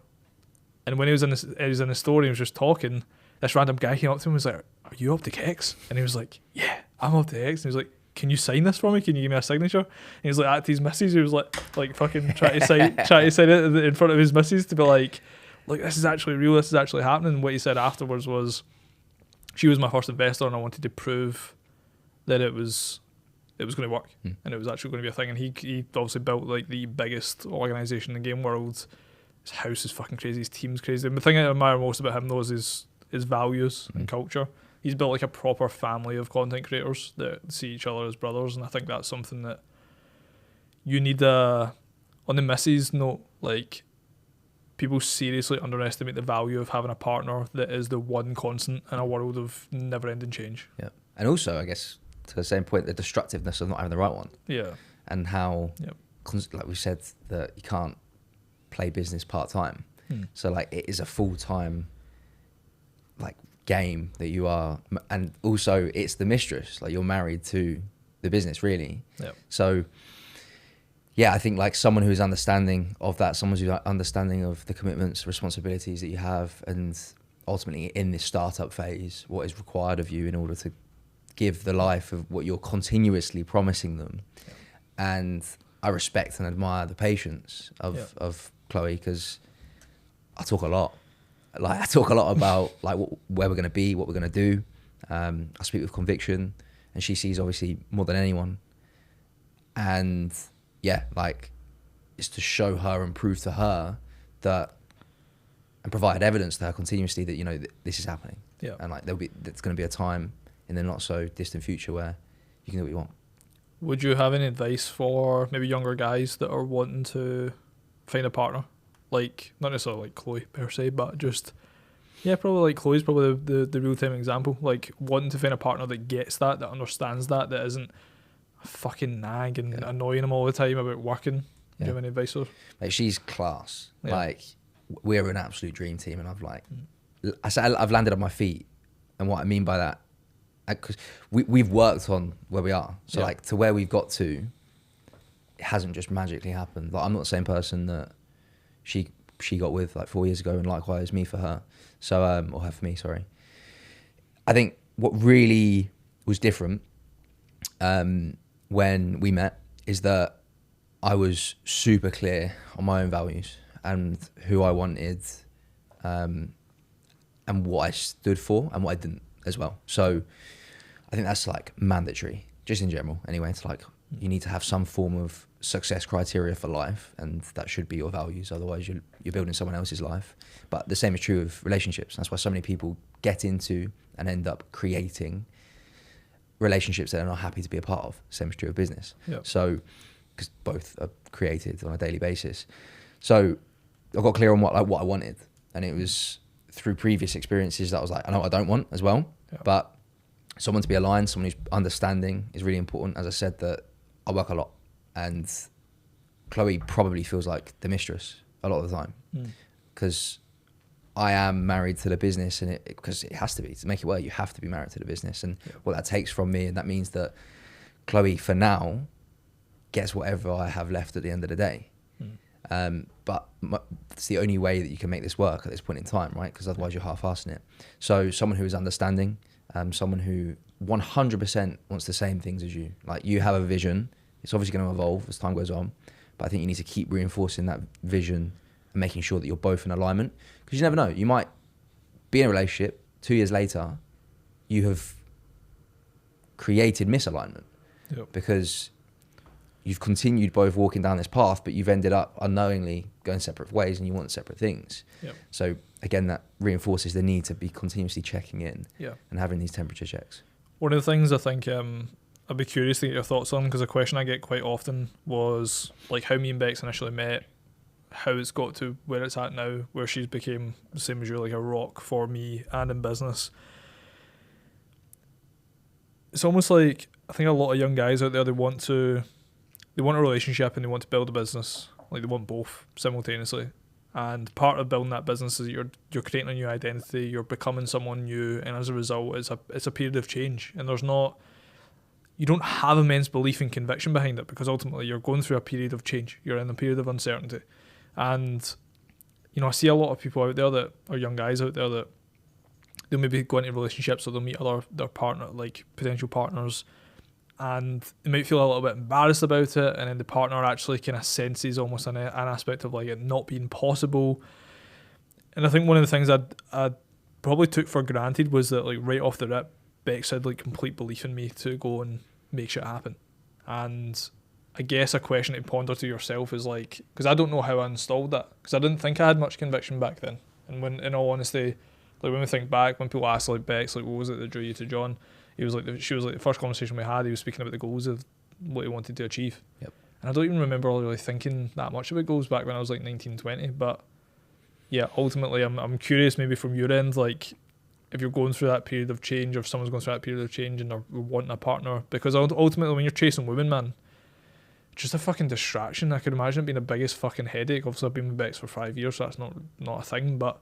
and when he was in the store, he was just talking. This random guy came up to him and was like, "Are you Optic X?" And he was like, "Yeah, I'm Optic X." And he was like, "Can you sign this for me? Can you give me a signature?" And he was like, at his missus, he was like fucking trying to sign it in front of his missus to be like, "Look, this is actually real. This is actually happening." And what he said afterwards was, "She was my first investor, and I wanted to prove that it was going to work, and it was actually going to be a thing." And he obviously built like the biggest organization in the game world. His house is fucking crazy. His team's crazy. And the thing I admire most about him though is his values and culture. He's built like a proper family of content creators that see each other as brothers, and I think that's something that you need. On the missus note, like, people seriously underestimate the value of having a partner that is the one constant in a world of never-ending change. Yeah, and also I guess to the same point, the destructiveness of not having the right one. Yeah, and how, like we said, that you can't play business part time. So like it is a full time like game that you are, and also it's the mistress. Like you're married to the business, really. Yeah. So yeah, I think like someone who's understanding of that, someone who's understanding of the commitments, responsibilities that you have, and ultimately in this startup phase, what is required of you in order to give the life of what you're continuously promising them. And I respect and admire the patience of Chloe, because I talk a lot. Like I talk a lot about like where we're going to be, what we're going to do. I speak with conviction, and she sees obviously more than anyone. And yeah, like it's to show her and prove to her that, and provide evidence to her continuously that, you know, this is happening. Yeah. And like there's going to be a time in the not so distant future where you can do what you want. Would you have any advice for maybe younger guys that are wanting to find a partner? Like, not necessarily like Chloe per se, but just, yeah, probably like Chloe's probably the real-time example. Like, wanting to find a partner that gets that understands that isn't a fucking nag and annoying him all the time about working. Do you have any advice for her? Like, she's class. Yeah. Like, we're an absolute dream team, and I've landed on my feet. And what I mean by that, because we've worked on where we are. So like to where we've got to, it hasn't just magically happened. Like I'm not the same person that she got with like 4 years ago, and likewise me for her. So or her for me, sorry. I think what really was different when we met is that I was super clear on my own values and who I wanted, and what I stood for and what I didn't as well. So I think that's like mandatory, just in general. Anyway, it's like you need to have some form of success criteria for life, and that should be your values. Otherwise, you're building someone else's life. But the same is true of relationships. That's why so many people get into and end up creating relationships that are not happy to be a part of. Same is true of business. Yep. So, because both are created on a daily basis. So I got clear on what I wanted, and it was through previous experiences that I was like, I know what I don't want as well. Yep. But someone to be aligned, someone who's understanding is really important. As I said, that I work a lot, and Chloe probably feels like the mistress a lot of the time, because I am married to the business, and because it has to be to make it work. You have to be married to the business, and what that takes from me, and that means that Chloe, for now, gets whatever I have left at the end of the day. But it's the only way that you can make this work at this point in time, right? Because otherwise you're half-assing it. So someone who is understanding, someone who 100% wants the same things as you. Like, you have a vision. It's obviously going to evolve as time goes on, but I think you need to keep reinforcing that vision and making sure that you're both in alignment. Because you never know, you might be in a relationship, 2 years later, you have created misalignment. Because you've continued both walking down this path, but you've ended up unknowingly going separate ways, and you want separate things. So again, that reinforces the need to be continuously checking in and having these temperature checks. One of the things I think I'd be curious to get your thoughts on, because a question I get quite often was like how me and Bex initially met, how it's got to where it's at now, where she's became the same as you, like a rock for me and in business. It's almost like, I think a lot of young guys out there, they want a relationship and they want to build a business. Like, they want both simultaneously. And part of building that business is that you're creating a new identity, you're becoming someone new, and as a result, it's a period of change. And you don't have immense belief and conviction behind it, because ultimately you're going through a period of change. You're in a period of uncertainty. And, you know, I see a lot of people out there that are young guys out there that they'll maybe go into relationships, or they'll meet their partner, like potential partners, and they might feel a little bit embarrassed about it, and then the partner actually kind of senses almost an aspect of like it not being possible. And I think one of the things I probably took for granted was that, like, right off the rip, Bex had like complete belief in me to go and make shit happen. And I guess a question to ponder to yourself is like, because I don't know how I installed that, because I didn't think I had much conviction back then. And when, in all honesty, like when we think back, when people ask like Bex, like, what was it that drew you to John? She was like the first conversation we had, he was speaking about the goals of what he wanted to achieve. And I don't even remember really thinking that much about goals back when I was like 19, 20. But yeah, ultimately I'm curious maybe from your end, like if you're going through that period of change, or if someone's going through that period of change and they're wanting a partner, because ultimately when you're chasing women, man, it's just a fucking distraction. I could imagine it being the biggest fucking headache. Obviously I've been with Bex for 5 years, so that's not a thing, but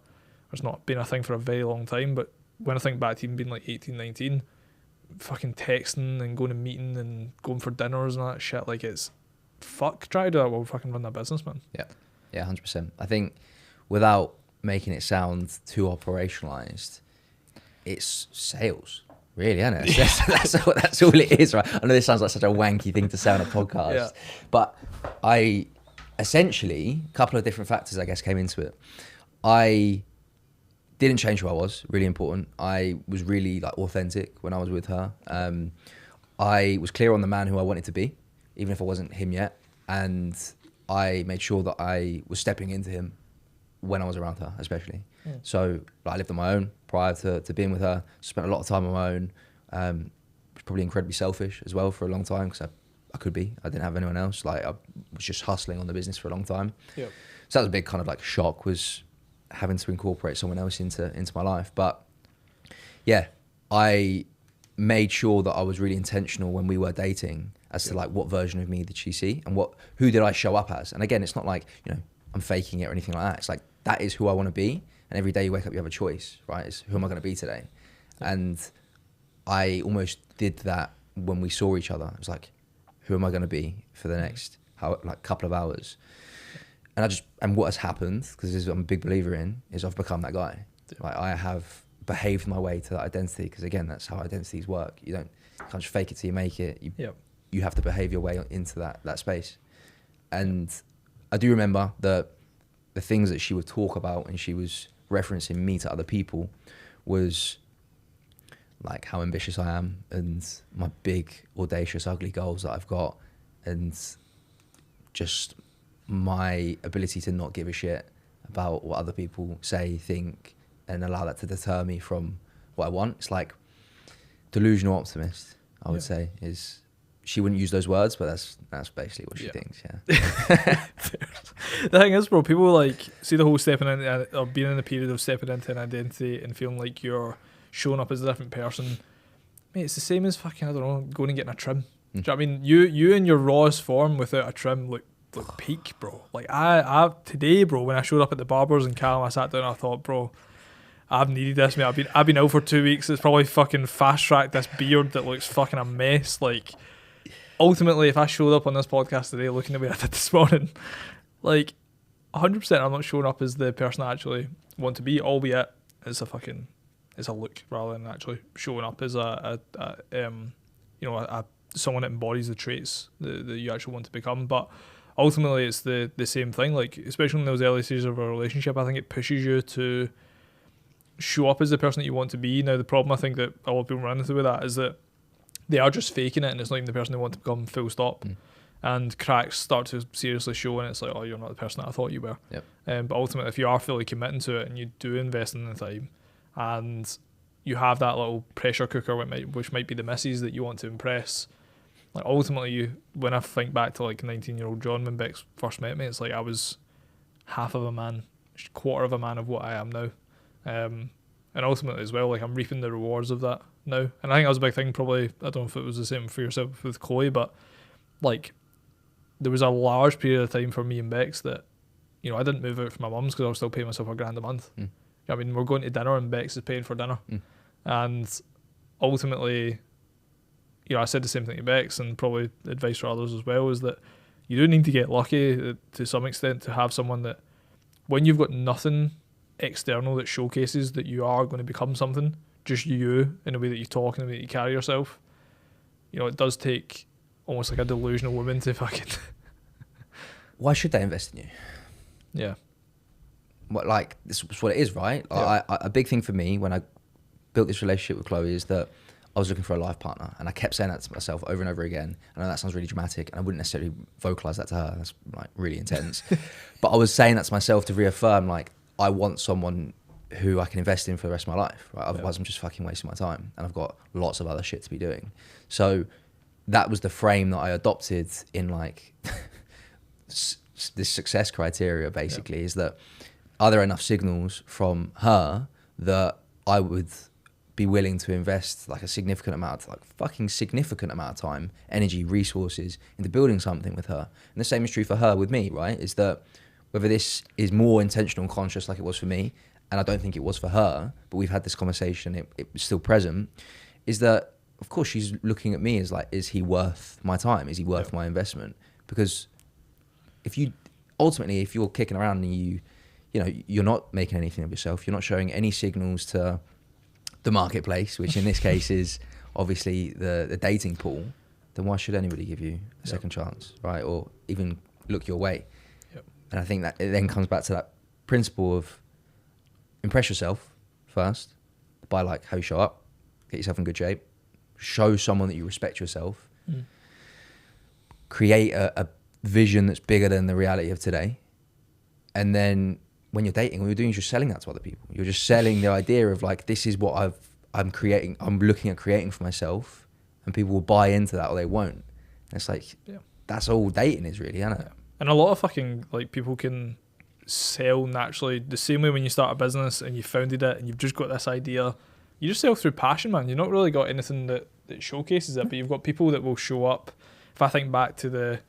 it's not been a thing for a very long time. But when I think back to even being like 18, 19, fucking texting and going to meeting and going for dinners and all that shit, like, it's try to do that while we fucking run that business, man. Yeah, 100%. I think without making it sound too operationalized, it's sales, really, isn't it? That's all it is, right? I know this sounds like such a wanky thing to say on a podcast, but I essentially, a couple of different factors I guess came into it. I didn't change who I was, really important. I was really like authentic when I was with her. I was clear on the man who I wanted to be, even if I wasn't him yet. And I made sure that I was stepping into him when I was around her, especially. So like, I lived on my own prior to being with her, spent a lot of time on my own. Was probably incredibly selfish as well for a long time, because I could be. I didn't have anyone else. Like, I was just hustling on the business for a long time. So that was a big kind of like shock, was having to incorporate someone else into my life. But yeah, I made sure that I was really intentional when we were dating as to like what version of me did she see, and who did I show up as. And again, it's not like, you know, I'm faking it or anything like that. It's like, that is who I want to be, and every day you wake up you have a choice, right? It's who am I going to be today? And I almost did that when we saw each other. It was like, who am I going to be for the next couple of hours? And what has happened, because I'm a big believer in, is I've become that guy. Like, I have behaved my way to that identity, because again, that's how identities work. You can't just fake it till you make it. You have to behave your way into that space. And I do remember the things that she would talk about, and she was referencing me to other people, was like how ambitious I am, and my big, audacious, ugly goals that I've got, and just my ability to not give a shit about what other people say, think, and allow that to deter me from what I want. It's like delusional optimist. I would say is. She wouldn't use those words, but that's basically what she thinks. Yeah. The thing is, bro, people like see the whole stepping in or being in the period of stepping into an identity and feeling like you're showing up as a different person. Mate, it's the same as fucking, I don't know, going and getting a trim. Do you know what I mean? You in your rawest form without a trim look peak, bro. Like I today, bro, when I showed up at the barber's in Callum, I sat down and I thought, bro, I've needed this, mate. I've been out for 2 weeks. It's probably fucking fast tracked this beard that looks fucking a mess. Like, ultimately, if I showed up on this podcast today looking the way I did this morning, like 100%, I'm not showing up as the person I actually want to be, albeit it's a look rather than actually showing up as someone that embodies the traits that you actually want to become. But ultimately, it's the same thing. Like, especially in those early stages of a relationship, I think it pushes you to show up as the person that you want to be. Now, the problem I think that a lot of people run into with that is that they are just faking it, and it's not even the person they want to become, full stop. And cracks start to seriously show, and it's like, oh, you're not the person that I thought you were. Yep. But ultimately, if you are fully committing to it and you do invest in the time, and you have that little pressure cooker which might be the missus that you want to impress, like ultimately, when I think back to like 19-year-old John when Bex first met me, it's like I was half of a man, quarter of a man of what I am now. And ultimately as well, like I'm reaping the rewards of that now. And I think that was a big thing, probably, I don't know if it was the same for yourself with Chloe, but like there was a large period of time for me and Bex that, you know, I didn't move out from my mum's because I was still paying myself $1,000 a month. You know what I mean, we're going to dinner and Bex is paying for dinner. And ultimately, you know, I said the same thing to Bex, and probably advice for others as well, is that you do need to get lucky to some extent to have someone that, when you've got nothing external that showcases that you are going to become something, just you in the way that you talk and the way that you carry yourself, you know, it does take almost like a delusional woman to fucking Why should they invest in you? Yeah. What, like, this is what it is, right? Yeah. A big thing for me when I built this relationship with Chloe is that I was looking for a life partner, and I kept saying that to myself over and over again. I know that sounds really dramatic, and I wouldn't necessarily vocalize that to her. That's like really intense. But I was saying that to myself to reaffirm, like, I want someone who I can invest in for the rest of my life, right? Otherwise, I'm just fucking wasting my time, and I've got lots of other shit to be doing. So that was the frame that I adopted in like this success criteria, basically, is that are there enough signals from her that I would be willing to invest like a significant amount of time, energy, resources into building something with her. And the same is true for her with me, right? Is that whether this is more intentional and conscious like it was for me, and I don't think it was for her, but we've had this conversation, it was still present, is that of course she's looking at me as like, is he worth my time? Is he worth my investment? Because if you're kicking around and you know, you're not making anything of yourself, you're not showing any signals to the marketplace, which in this case is obviously the dating pool, then why should anybody give you a second chance, right? Or even look your way. And I think that it then comes back to that principle of impress yourself first by like how you show up, get yourself in good shape, show someone that you respect yourself, create a vision that's bigger than the reality of today. And then when you're dating, what you're doing is you're selling that to other people. You're just selling the idea of like, this is what I'm creating. I'm looking at creating for myself, and people will buy into that or they won't. And it's like, that's all dating is really, isn't it? And a lot of fucking like people can sell naturally the same way when you start a business and you founded it and you've just got this idea. You just sell through passion, man. You've not really got anything that showcases it, but you've got people that will show up. If I think back to the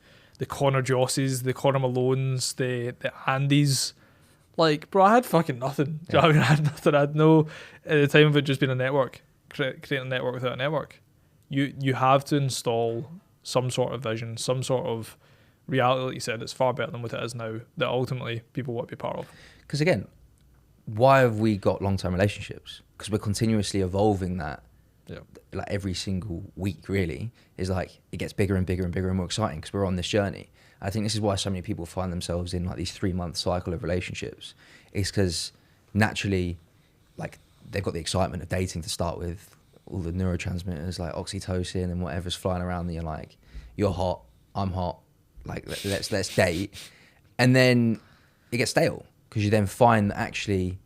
Connor Josses, the Connor Malones, the Andys, like, bro, I had fucking nothing. Do you know what I mean? I had nothing. I had no, at the time of it just being a network, creating a network without a network. You have to install some sort of vision, some sort of reality, like you said, it's far better than what it is now, that ultimately people want to be part of. Because again, why have we got long-term relationships? Because we're continuously evolving that. Like every single week, really, is like it gets bigger and bigger and bigger and more exciting because we're on this journey. I think this is why so many people find themselves in like these 3-month cycle of relationships. It's because naturally, like, they've got the excitement of dating to start with, all the neurotransmitters like oxytocin and whatever's flying around, and you're like, you're hot, I'm hot, like let's date, and then it gets stale because you then find that actually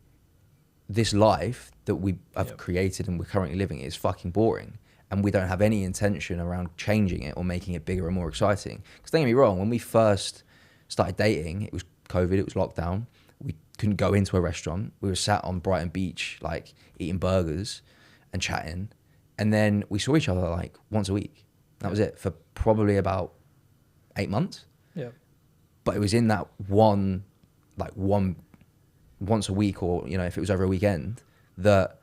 this life that we have created and we're currently living is fucking boring, and we don't have any intention around changing it or making it bigger and more exciting. Because don't get me wrong, when we first started dating, it was COVID, it was lockdown. We couldn't go into a restaurant. We were sat on Brighton Beach, like eating burgers and chatting. And then we saw each other like once a week. That was it for probably about 8 months. Yeah. But it was in that one once a week, or, you know, if it was over a weekend, that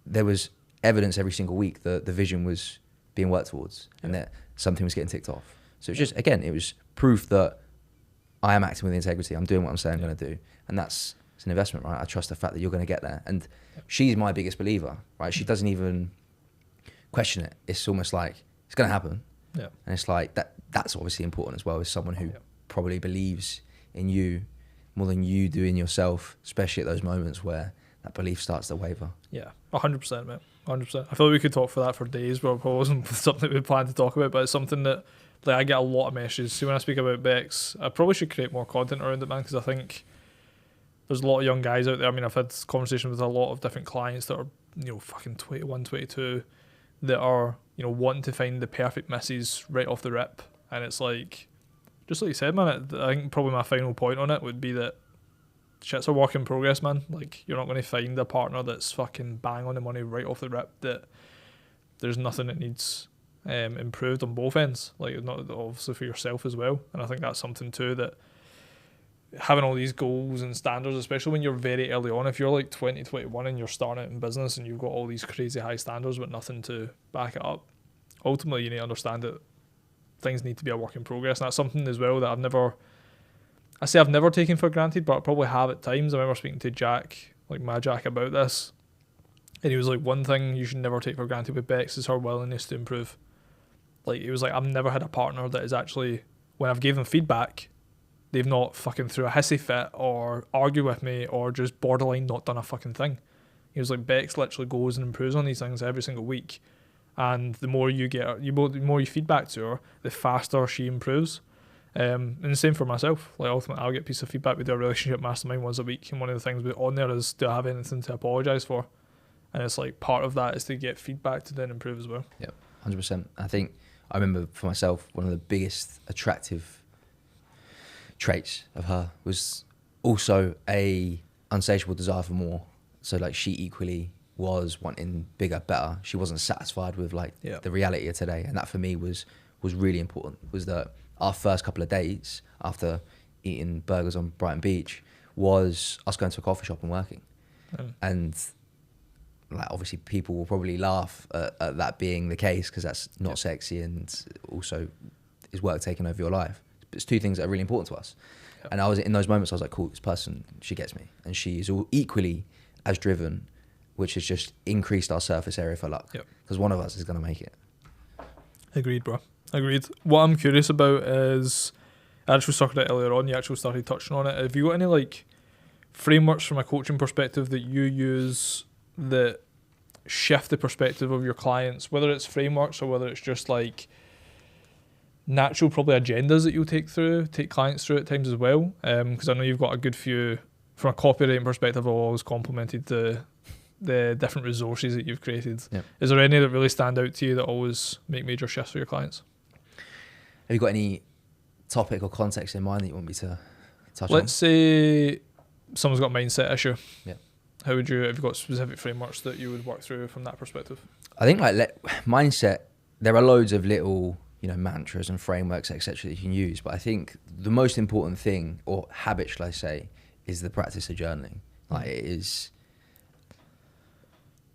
there was evidence every single week that the vision was being worked towards and that something was getting ticked off. So it's just, again, it was proof that I am acting with integrity. I'm doing what I'm saying I'm going to do. And it's an investment, right? I trust the fact that you're going to get there. And she's my biggest believer, right? She doesn't even question it. It's almost like it's going to happen. Yeah. And it's like that's obviously important as well, as someone who probably believes in you more than you do in yourself, especially at those moments where that belief starts to waver. Yeah, 100%, mate. 100%. I feel like we could talk for that for days, but it wasn't something we planned to talk about, but it's something that, like, I get a lot of messages. See, when I speak about Bex, I probably should create more content around it, man, because I think there's a lot of young guys out there. I mean, I've had conversations with a lot of different clients that are, you know, fucking 21, 22, that are, you know, wanting to find the perfect misses right off the rip. And it's like, just like you said, man, I think probably my final point on it would be that shit's a work in progress, man. Like, you're not going to find a partner that's fucking bang on the money right off the rip, that there's nothing that needs improved on both ends, like, not obviously for yourself as well. And I think that's something too, that having all these goals and standards, especially when you're very early on, if you're like 20, 21 and you're starting out in business and you've got all these crazy high standards but nothing to back it up, ultimately you need to understand that things need to be a work in progress. And that's something as well that I've never taken for granted, but I probably have at times. I remember speaking to Jack, like my Jack, about this, and he was like, one thing you should never take for granted with Bex is her willingness to improve. Like, he was like, I've never had a partner that is actually, when I've given them feedback, they've not fucking threw a hissy fit or argued with me or just borderline not done a fucking thing. He was like, Bex literally goes and improves on these things every single week, and the more you get, the more you feedback to her, the faster she improves. And the same for myself. Like, ultimately, I'll get a piece of feedback. We do a relationship mastermind once a week, and one of the things on there is, do I have anything to apologise for? And it's like, part of that is to get feedback to then improve as well. Yeah, 100%. I remember for myself, one of the biggest attractive traits of her was also a insatiable desire for more. So like, she equally was wanting bigger, better. She wasn't satisfied with like the reality of today. And that for me was really important, was that our first couple of days after eating burgers on Brighton Beach was us going to a coffee shop and working. And like, obviously people will probably laugh at that being the case, because that's not sexy, and also is work taking over your life. But it's two things that are really important to us. And I was in those moments, I was like, cool, this person, she gets me. And she is all equally as driven, which has just increased our surface area for luck. Because one of us is going to make it. Agreed, bro. Agreed. What I'm curious about is, I actually circled it earlier on, you actually started touching on it. Have you got any like frameworks from a coaching perspective that you use that shift the perspective of your clients, whether it's frameworks or whether it's just like natural probably agendas that you'll take clients through at times as well? Because I know you've got a good few, from a copywriting perspective, I've always complimented the different resources that you've created. Is there any that really stand out to you that always make major shifts for your clients? Have you got any topic or context in mind that you want me to touch on? Let's say someone's got a mindset issue. Have you got specific frameworks that you would work through from that perspective? I think like mindset, there are loads of little, you know, mantras and frameworks, etc., that you can use. But I think the most important thing, or habit, shall I say, is the practice of journaling. Like, it is,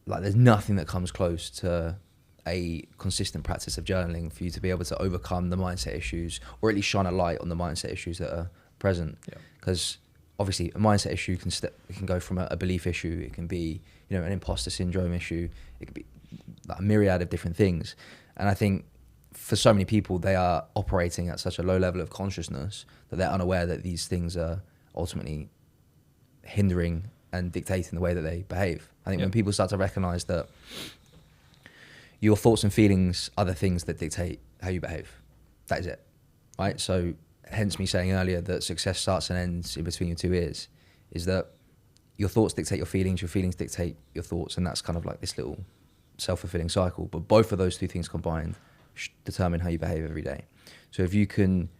like, there's nothing that comes close to a consistent practice of journaling for you to be able to overcome the mindset issues, or at least shine a light on the mindset issues that are present. Because obviously a mindset issue it can go from a belief issue, it can be, you know, an imposter syndrome issue, it can be like a myriad of different things. And I think for so many people, they are operating at such a low level of consciousness that they're unaware that these things are ultimately hindering and dictating the way that they behave. I think when people start to recognize that your thoughts and feelings are the things that dictate how you behave, that is it, right? So hence me saying earlier that success starts and ends in between your two ears, is that your thoughts dictate your feelings dictate your thoughts, and that's kind of like this little self-fulfilling cycle. But both of those two things combined determine how you behave every day. So if you can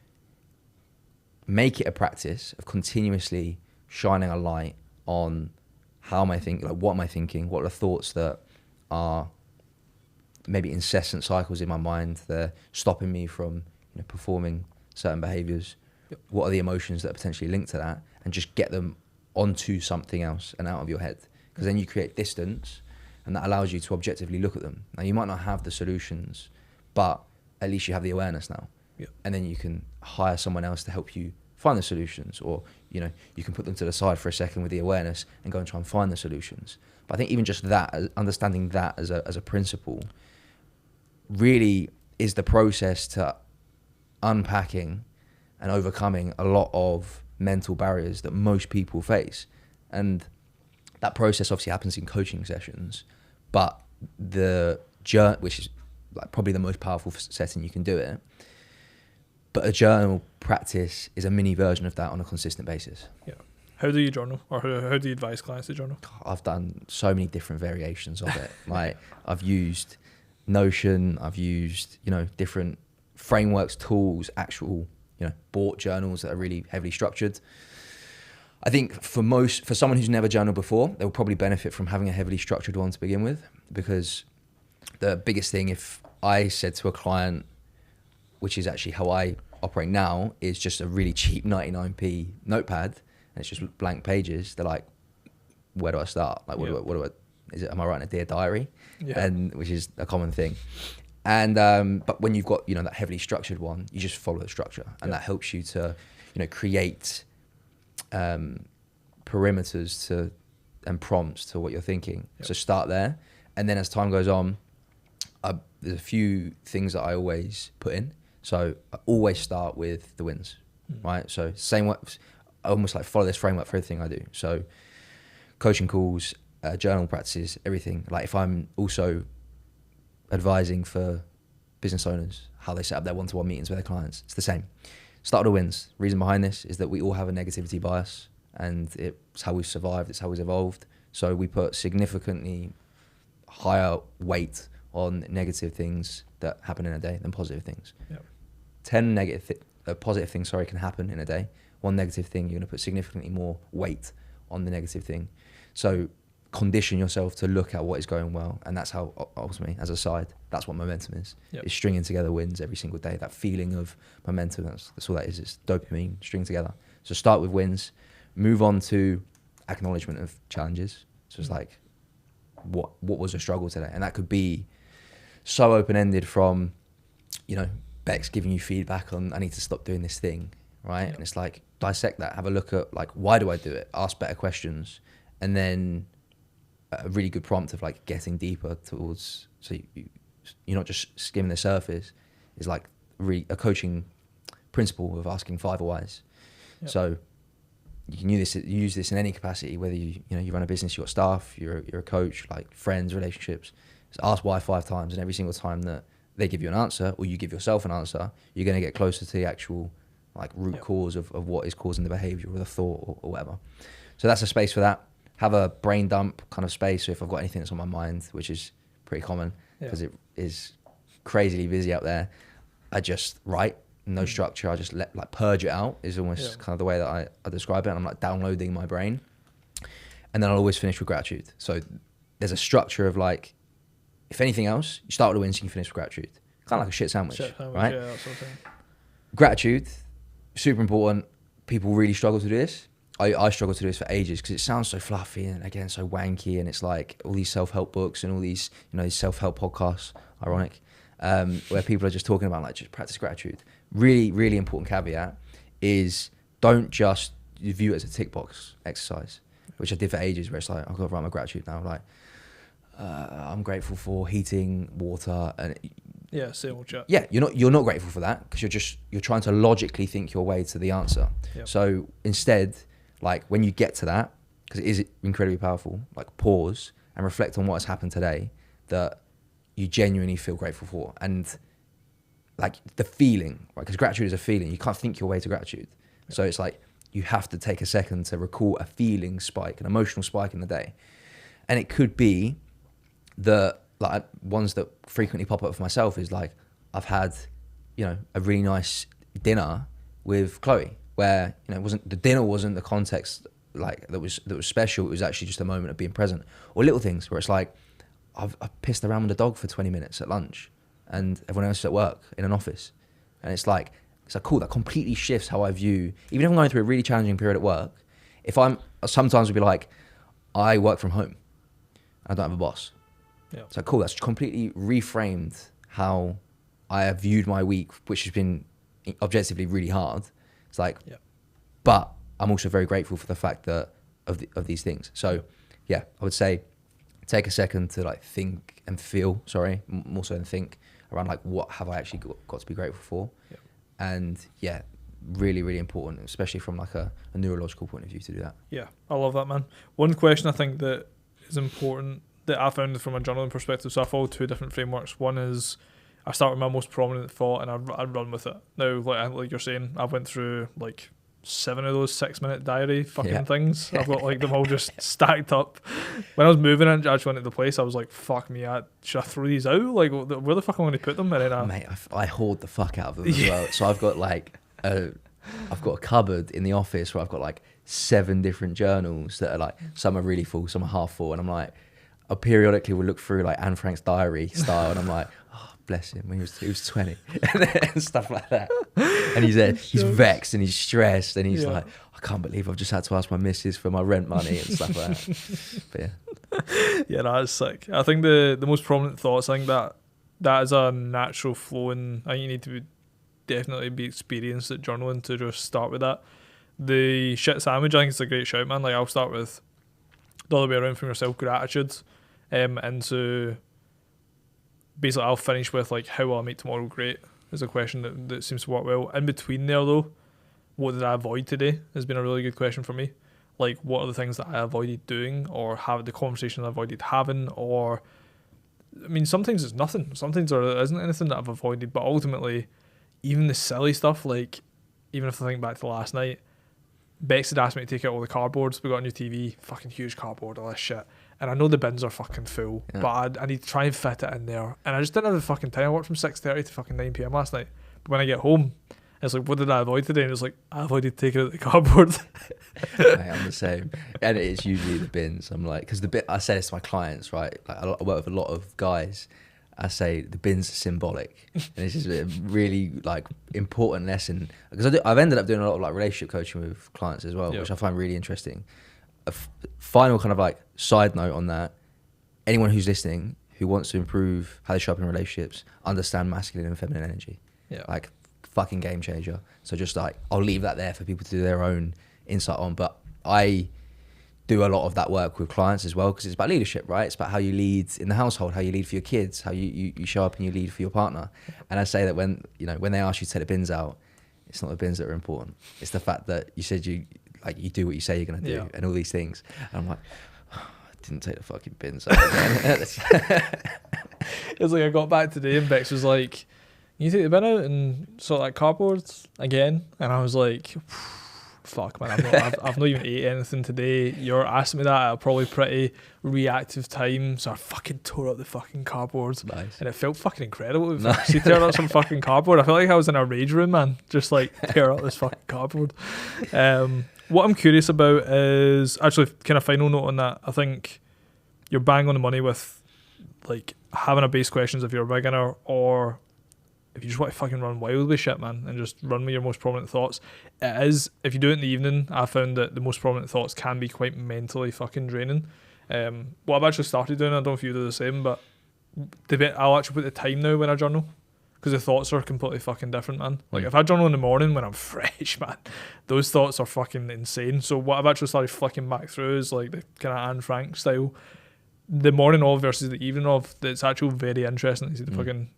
make it a practice of continuously shining a light on how am I thinking, like what am I thinking, what are the thoughts that are maybe incessant cycles in my mind, they're stopping me from performing certain behaviors. Yep. What are the emotions that are potentially linked to that, and just get them onto something else and out of your head, because then you create distance, and that allows you to objectively look at them. Now you might not have the solutions, but at least you have the awareness now. Yep. And then you can hire someone else to help you find the solutions, or you can put them to the side for a second with the awareness and go and try and find the solutions. But I think even just that, understanding that as a principle, really is the process to unpacking and overcoming a lot of mental barriers that most people face. And that process obviously happens in coaching sessions, but the journey, which is like probably the most powerful setting you can do it, but a journal practice is a mini version of that on a consistent basis. Yeah. How do you journal, or how do you advise clients to journal? I've done so many different variations of it. Like I've used Notion, I've used, different frameworks, tools, actual, bought journals that are really heavily structured. I think for someone who's never journaled before, they'll probably benefit from having a heavily structured one to begin with, because the biggest thing, if I said to a client, which is actually how I operate now, is just a really cheap 99p notepad, and it's just blank pages, they're like, where do I start? Like, am I writing a Dear Diary? Yeah. And which is a common thing. And but when you've got that heavily structured one, you just follow the structure, and that helps you to create perimeters and prompts to what you're thinking. Yep. So start there, and then as time goes on, there's a few things that I always put in. So I always start with the wins, right? So same way, I almost like follow this framework for everything I do. So coaching calls, journal practices, everything. Like if I'm also advising for business owners, how they set up their one-to-one meetings with their clients, it's the same. Start with the wins. Reason behind this is that we all have a negativity bias, and it's how we've survived, it's how we've evolved. So we put significantly higher weight on negative things that happen in a day than positive things. Yep. 10 positive things, can happen in a day. One negative thing, you're going to put significantly more weight on the negative thing. So condition yourself to look at what is going well, and that's how ultimately, as a side, that's what momentum is. Yep. It's stringing together wins every single day. That feeling of momentum, that's all that is. It's dopamine stringing together. So start with wins, move on to acknowledgement of challenges. So it's like, what was a struggle today? And that could be so open-ended, from Bex giving you feedback on, I need to stop doing this thing, right? Yep. And it's like, dissect that, have a look at like, why do I do it? Ask better questions, and then a really good prompt of like getting deeper towards, so you're not just skimming the surface, is like really a coaching principle of asking 5 whys. Yep. So you can use this in any capacity, whether you run a business, you've got staff, you're a coach, like friends, relationships. Just ask why 5 times, and every single time that they give you an answer, or you give yourself an answer, you're going to get closer to the actual like root cause of what is causing the behavior or the thought or whatever. So that's a space for that. Have a brain dump kind of space. So if I've got anything that's on my mind, which is pretty common because it is crazily busy out there, I just write, no structure. I just purge it out is almost kind of the way that I describe it. I'm like downloading my brain, and then I'll always finish with gratitude. So there's a structure of like, if anything else, you start with the wins and you finish with gratitude. Kind of like a shit sandwich, right? Yeah, that sort of thing. Gratitude, super important. People really struggle to do this. I struggle to do this for ages because it sounds so fluffy and again so wanky, and it's like all these self-help books and all these these self-help podcasts, ironic, where people are just talking about like just practice gratitude. Really, really important caveat is don't just view it as a tick box exercise, which I did for ages, where it's like I've got to write my gratitude now. Like I'm grateful for heating, water, and same old chat. Yeah, you're not grateful for that because you're trying to logically think your way to the answer. Yep. So instead, like when you get to that, because it is incredibly powerful, like pause and reflect on what has happened today that you genuinely feel grateful for, and like the feeling, right? Because gratitude is a feeling. You can't think your way to gratitude. Yep. So it's like you have to take a second to recall a feeling spike, an emotional spike in the day, and it could be that like ones that frequently pop up for myself is like I've had, you know, a really nice dinner with Chloe where, you know, the dinner wasn't the context like that was special. It was actually just a moment of being present. Or little things where it's like I've pissed around with the dog for 20 minutes at lunch and everyone else is at work in an office, and it's like cool, that completely shifts how I view, even if I'm going through a really challenging period at work. If I'm sometimes would be like, I work from home, I don't have a boss. Yeah. So cool, that's completely reframed how I have viewed my week, which has been objectively really hard. It's like, but I'm also very grateful for the fact that of these things. So yeah, I would say take a second to like think and feel, more so than think, around like what have I actually got to be grateful for. And yeah, really, really important, especially from like a neurological point of view to do that. Yeah, I love that, man. One question I think that is important that I found from a journaling perspective, so I follow 2 different frameworks. One is I start with my most prominent thought and I run with it. Now, like you're saying, I went through like 7 of those 6-minute diary fucking things. I've got like them all just stacked up. When I was moving in, I just went to the place, I was like, fuck me, should I throw these out? Like, where the fuck am I going to put them? And then mate, I hoard the fuck out of them as well. So I've got like I've got a cupboard in the office where I've got like 7 different journals that are like, some are really full, some are half full, and I'm like, I periodically will look through like Anne Frank's diary style, and I'm like, oh, bless him, when he was 20 and stuff like that. And he's vexed and he's stressed and he's like, I can't believe I've just had to ask my missus for my rent money and stuff like that. But yeah, that's sick. I think the most prominent thoughts, I think that is a natural flow, and I think you need to definitely be experienced at journaling to just start with that. The shit sandwich, I think it's a great shout, man. Like, I'll start with the other way around from yourself, gratitude, into basically I'll finish with like, how will I make tomorrow great is a question that seems to work well. In between there though, what did I avoid today has been a really good question for me. Like, what are the things that I avoided doing, or have the conversation I avoided having, or I mean, sometimes it's nothing, sometimes there isn't anything that I've avoided, but ultimately even the silly stuff, like even if I think back to last night, Bex had asked me to take out all the cardboards. We got a new TV, fucking huge cardboard, all this shit. And I know the bins are fucking full, but I need to try and fit it in there. And I just didn't have the fucking time. I worked from 6:30 to fucking 9 p.m. last night. But when I get home, it's like, what did I avoid today? And it's like, I avoided taking out the cardboard. I'm the same. And it's usually the bins. I'm like, because I say this to my clients, right? Like, I work with a lot of guys. I say the bins are symbolic, and it's just a really like important lesson, because I've ended up doing a lot of like relationship coaching with clients as well, which I find really interesting. A final kind of like side note on that: anyone who's listening who wants to improve how they show up in relationships, understand masculine and feminine energy. Like, fucking game changer. So just like, I'll leave that there for people to do their own insight on, but I do a lot of that work with clients as well, because it's about leadership, right? It's about how you lead in the household, how you lead for your kids, how you show up and you lead for your partner. And I say that when they ask you to take the bins out, it's not the bins that are important. It's the fact that you said you do what you say you're going to do, and all these things. And I'm like, oh, I didn't take the fucking bins out again. It's like I got back today and Bex was like, you take the bin out and sort like cardboards again? And I was like, fuck, man, I've not even ate anything today. You're asking me that at a probably pretty reactive time, so I fucking tore up the fucking cardboard. Nice. And it felt fucking incredible. She teared up some fucking cardboard. I felt like I was in a rage room, man, just like tear up this fucking cardboard. What I'm curious about is actually kind of final note on that. I think you're bang on the money with like having a base questions if you're a beginner, or if you just want to fucking run wild with shit, man, and just run with your most prominent thoughts. It is, if you do it in the evening, I found that the most prominent thoughts can be quite mentally fucking draining. What I've actually started doing, I don't know if you do the same, but I'll actually put the time now when I journal, because the thoughts are completely fucking different, man. Like, if I journal in the morning when I'm fresh, man, those thoughts are fucking insane. So what I've actually started flicking back through is like the kind of Anne Frank style, the morning of versus the evening of. It's actually very interesting to see the fucking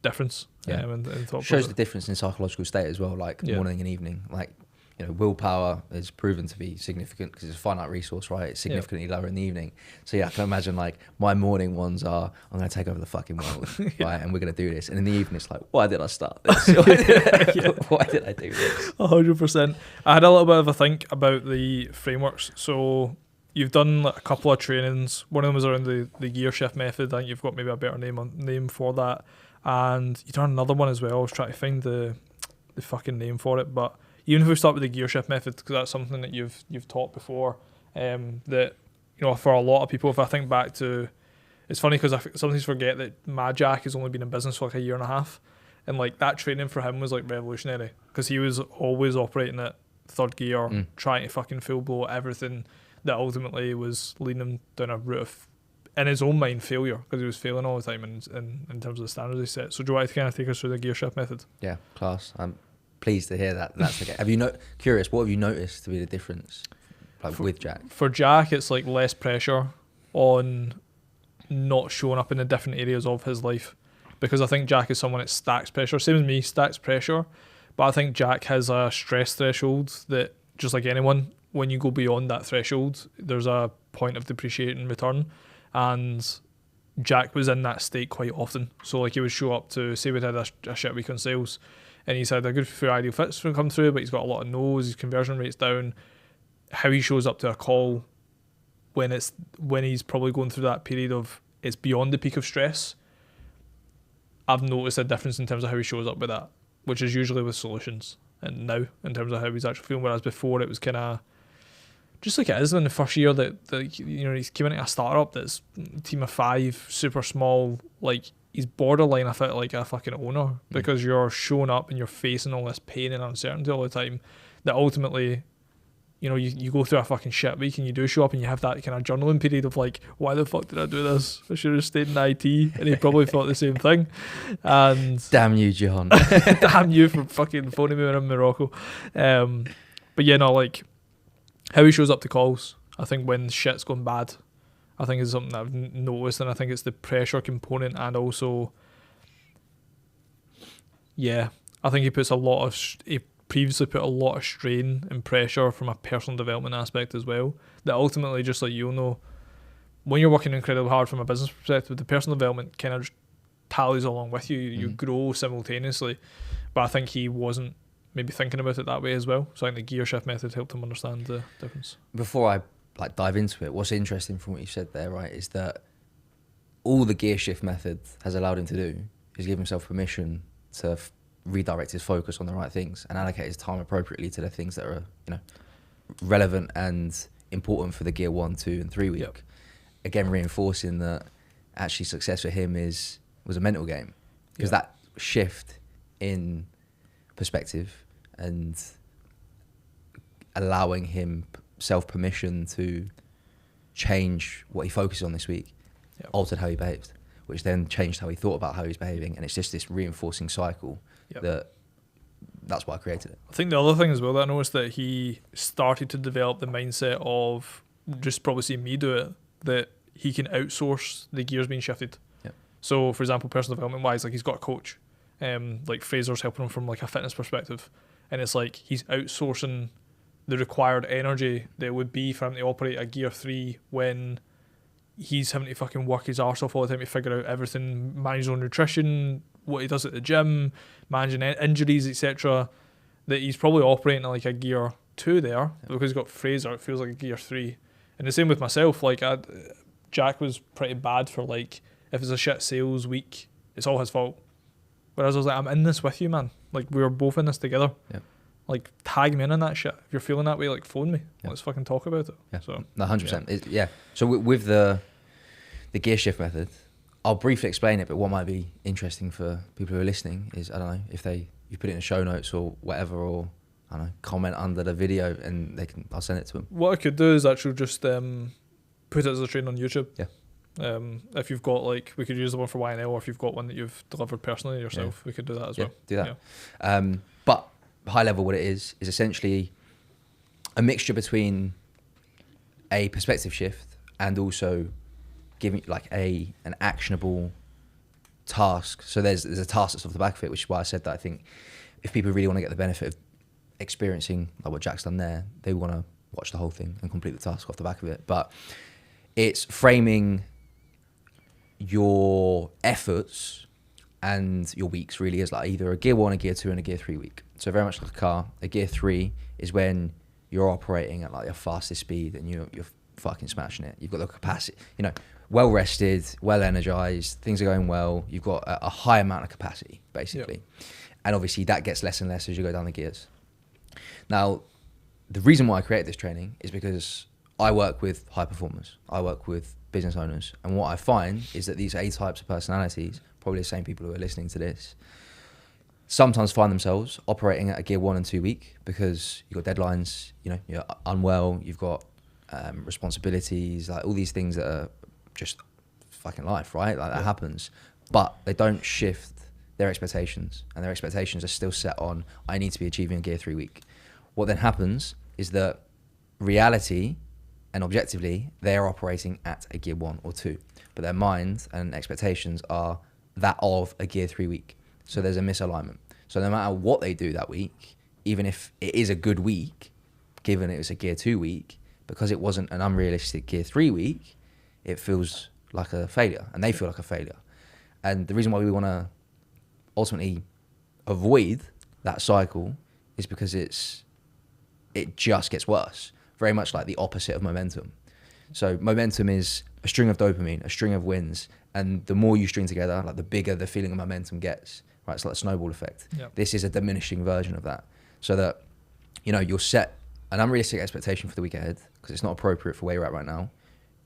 difference. In thought shows the difference in psychological state as well, like morning and evening. Like, willpower is proven to be significant because it's a finite resource, right? It's significantly lower in the evening. So I can imagine like my morning ones are, I'm going to take over the fucking world, right? And we're going to do this. And in the evening, it's like, why did I start this? Why did I do this? 100%. I had a little bit of a think about the frameworks. So you've done like a couple of trainings. One of them was around the gear shift method. I think you've got maybe a better name for that. And you've done another one as well. I was trying to find the fucking name for it. But even if we start with the gear shift method, because that's something that you've taught before, that, you know, for a lot of people, if I think back to, it's funny because I sometimes forget that my Jack has only been in business for like a year and a half. And like that training for him was like revolutionary because he was always operating at third gear, trying to fucking full blow everything that ultimately was leading him down a route of, in his own mind, failure because he was failing all the time in terms of the standards he set. So do you want to kind of take us through the gear shift method? Yeah, class. I'm pleased to hear that. That's okay. Curious, what have you noticed to be the difference with Jack? For Jack, it's like less pressure on not showing up in the different areas of his life. Because I think Jack is someone that stacks pressure. Same as me, stacks pressure. But I think Jack has a stress threshold that, just like anyone, when you go beyond that threshold, there's a point of depreciating return. And Jack was in that state quite often. So like he would show up to, say we'd had a shit week on sales, and he's had a good few ideal fits come through, but he's got a lot of no's, his conversion rate's down. How he shows up to a call when he's probably going through that period of, it's beyond the peak of stress, I've noticed a difference in terms of how he shows up with that, which is usually with solutions. And now, in terms of how he's actually feeling, whereas before it was kind of just like it is in the first year that you know, he's came into a startup that's a team of 5, super small. Like he's borderline a fit like a fucking owner because you're showing up and you're facing all this pain and uncertainty all the time. That ultimately, you know, you go through a fucking shit week and you do show up and you have that kind of journaling period of like, why the fuck did I do this? I should have stayed in IT. And he probably thought the same thing. And damn you, John. damn you for fucking phoning me when I'm in Morocco. But yeah, no, like how he shows up to calls, I think when shit's going bad, I think is something that I've noticed, and I think it's the pressure component, and also, yeah, I think he previously put a lot of strain and pressure from a personal development aspect as well, that ultimately, just like you'll know, when you're working incredibly hard from a business perspective, the personal development kind of just tallies along with you. You grow simultaneously. But I think he wasn't maybe thinking about it that way as well. So I think the gear shift method helped him understand the difference. Before I like dive into it, what's interesting from what you said there, right, is that all the gear shift method has allowed him to do is give himself permission to redirect his focus on the right things and allocate his time appropriately to the things that are, you know, relevant and important for the gear 1, 2, and 3 week. Yep. Again, reinforcing that actually success for him was a mental game, because that shift in perspective and allowing him self-permission to change what he focuses on this week altered how he behaved, which then changed how he thought about how he's behaving, and it's just this reinforcing cycle that's why I created it. I think the other thing as well that I noticed, that he started to develop the mindset of, just probably seeing me do it, that he can outsource the gears being shifted. So for example, personal development wise, like he's got a coach, like Fraser's helping him from like a fitness perspective, and it's like he's outsourcing the required energy that it would be for him to operate a gear 3 when he's having to fucking work his arse off all the time to figure out everything, manage his own nutrition, what he does at the gym, managing injuries, etc. That he's probably operating at like a gear 2 there, because he's got Fraser, it feels like a gear 3. And the same with myself, like Jack was pretty bad for like, if it's a shit sales week, it's all his fault. Whereas I was like, I'm in this with you, man. Like, we were both in this together. Like, tag me in on that shit. If you're feeling that way, like, phone me. Let's fucking talk about it. So, no, 100%. So with the gear shift method, I'll briefly explain it, but what might be interesting for people who are listening is, I don't know, if you put it in the show notes or whatever, or I don't know, comment under the video and I'll send it to them. What I could do is actually just put it as a training on YouTube. If you've got, like, we could use the one for YNL, or if you've got one that you've delivered personally yourself, we could do that as well. Do that. But high level, what it is essentially a mixture between a perspective shift and also giving like an actionable task. So there's a task that's off the back of it, which is why I said that I think if people really want to get the benefit of experiencing like what Jack's done there, they want to watch the whole thing and complete the task off the back of it. But it's framing your efforts and your weeks really as like either a gear 1, a gear 2, and a gear 3 week. So very much like a car, a gear 3 is when you're operating at like your fastest speed and you're fucking smashing it. You've got the capacity, you know, well rested, well energized, things are going well. You've got a high amount of capacity, basically. And obviously that gets less and less as you go down the gears. Now, the reason why I created this training is because I work with high performers. I work with business owners. And what I find is that these A types of personalities, probably the same people who are listening to this, sometimes find themselves operating at a gear 1 and 2 week because you've got deadlines, you know, you're unwell, you've got responsibilities, like all these things that are just fucking life, right? Like that happens. But they don't shift their expectations, and their expectations are still set on, I need to be achieving a gear 3 week. What then happens is that reality and objectively, they're operating at a gear 1 or 2, but their mind and expectations are that of a gear 3 week. So there's a misalignment. So no matter what they do that week, even if it is a good week, given it was a gear 2 week, because it wasn't an unrealistic gear 3 week, it feels like a failure, and they feel like a failure. And the reason why we want to ultimately avoid that cycle is because it just gets worse. Very much like the opposite of momentum. So momentum is a string of dopamine, a string of wins, and the more you string together, like the bigger the feeling of momentum gets, right? It's like a snowball effect. Yep. This is a diminishing version of that. So that, you know, you'll set an unrealistic expectation for the week ahead because it's not appropriate for where you're at right now.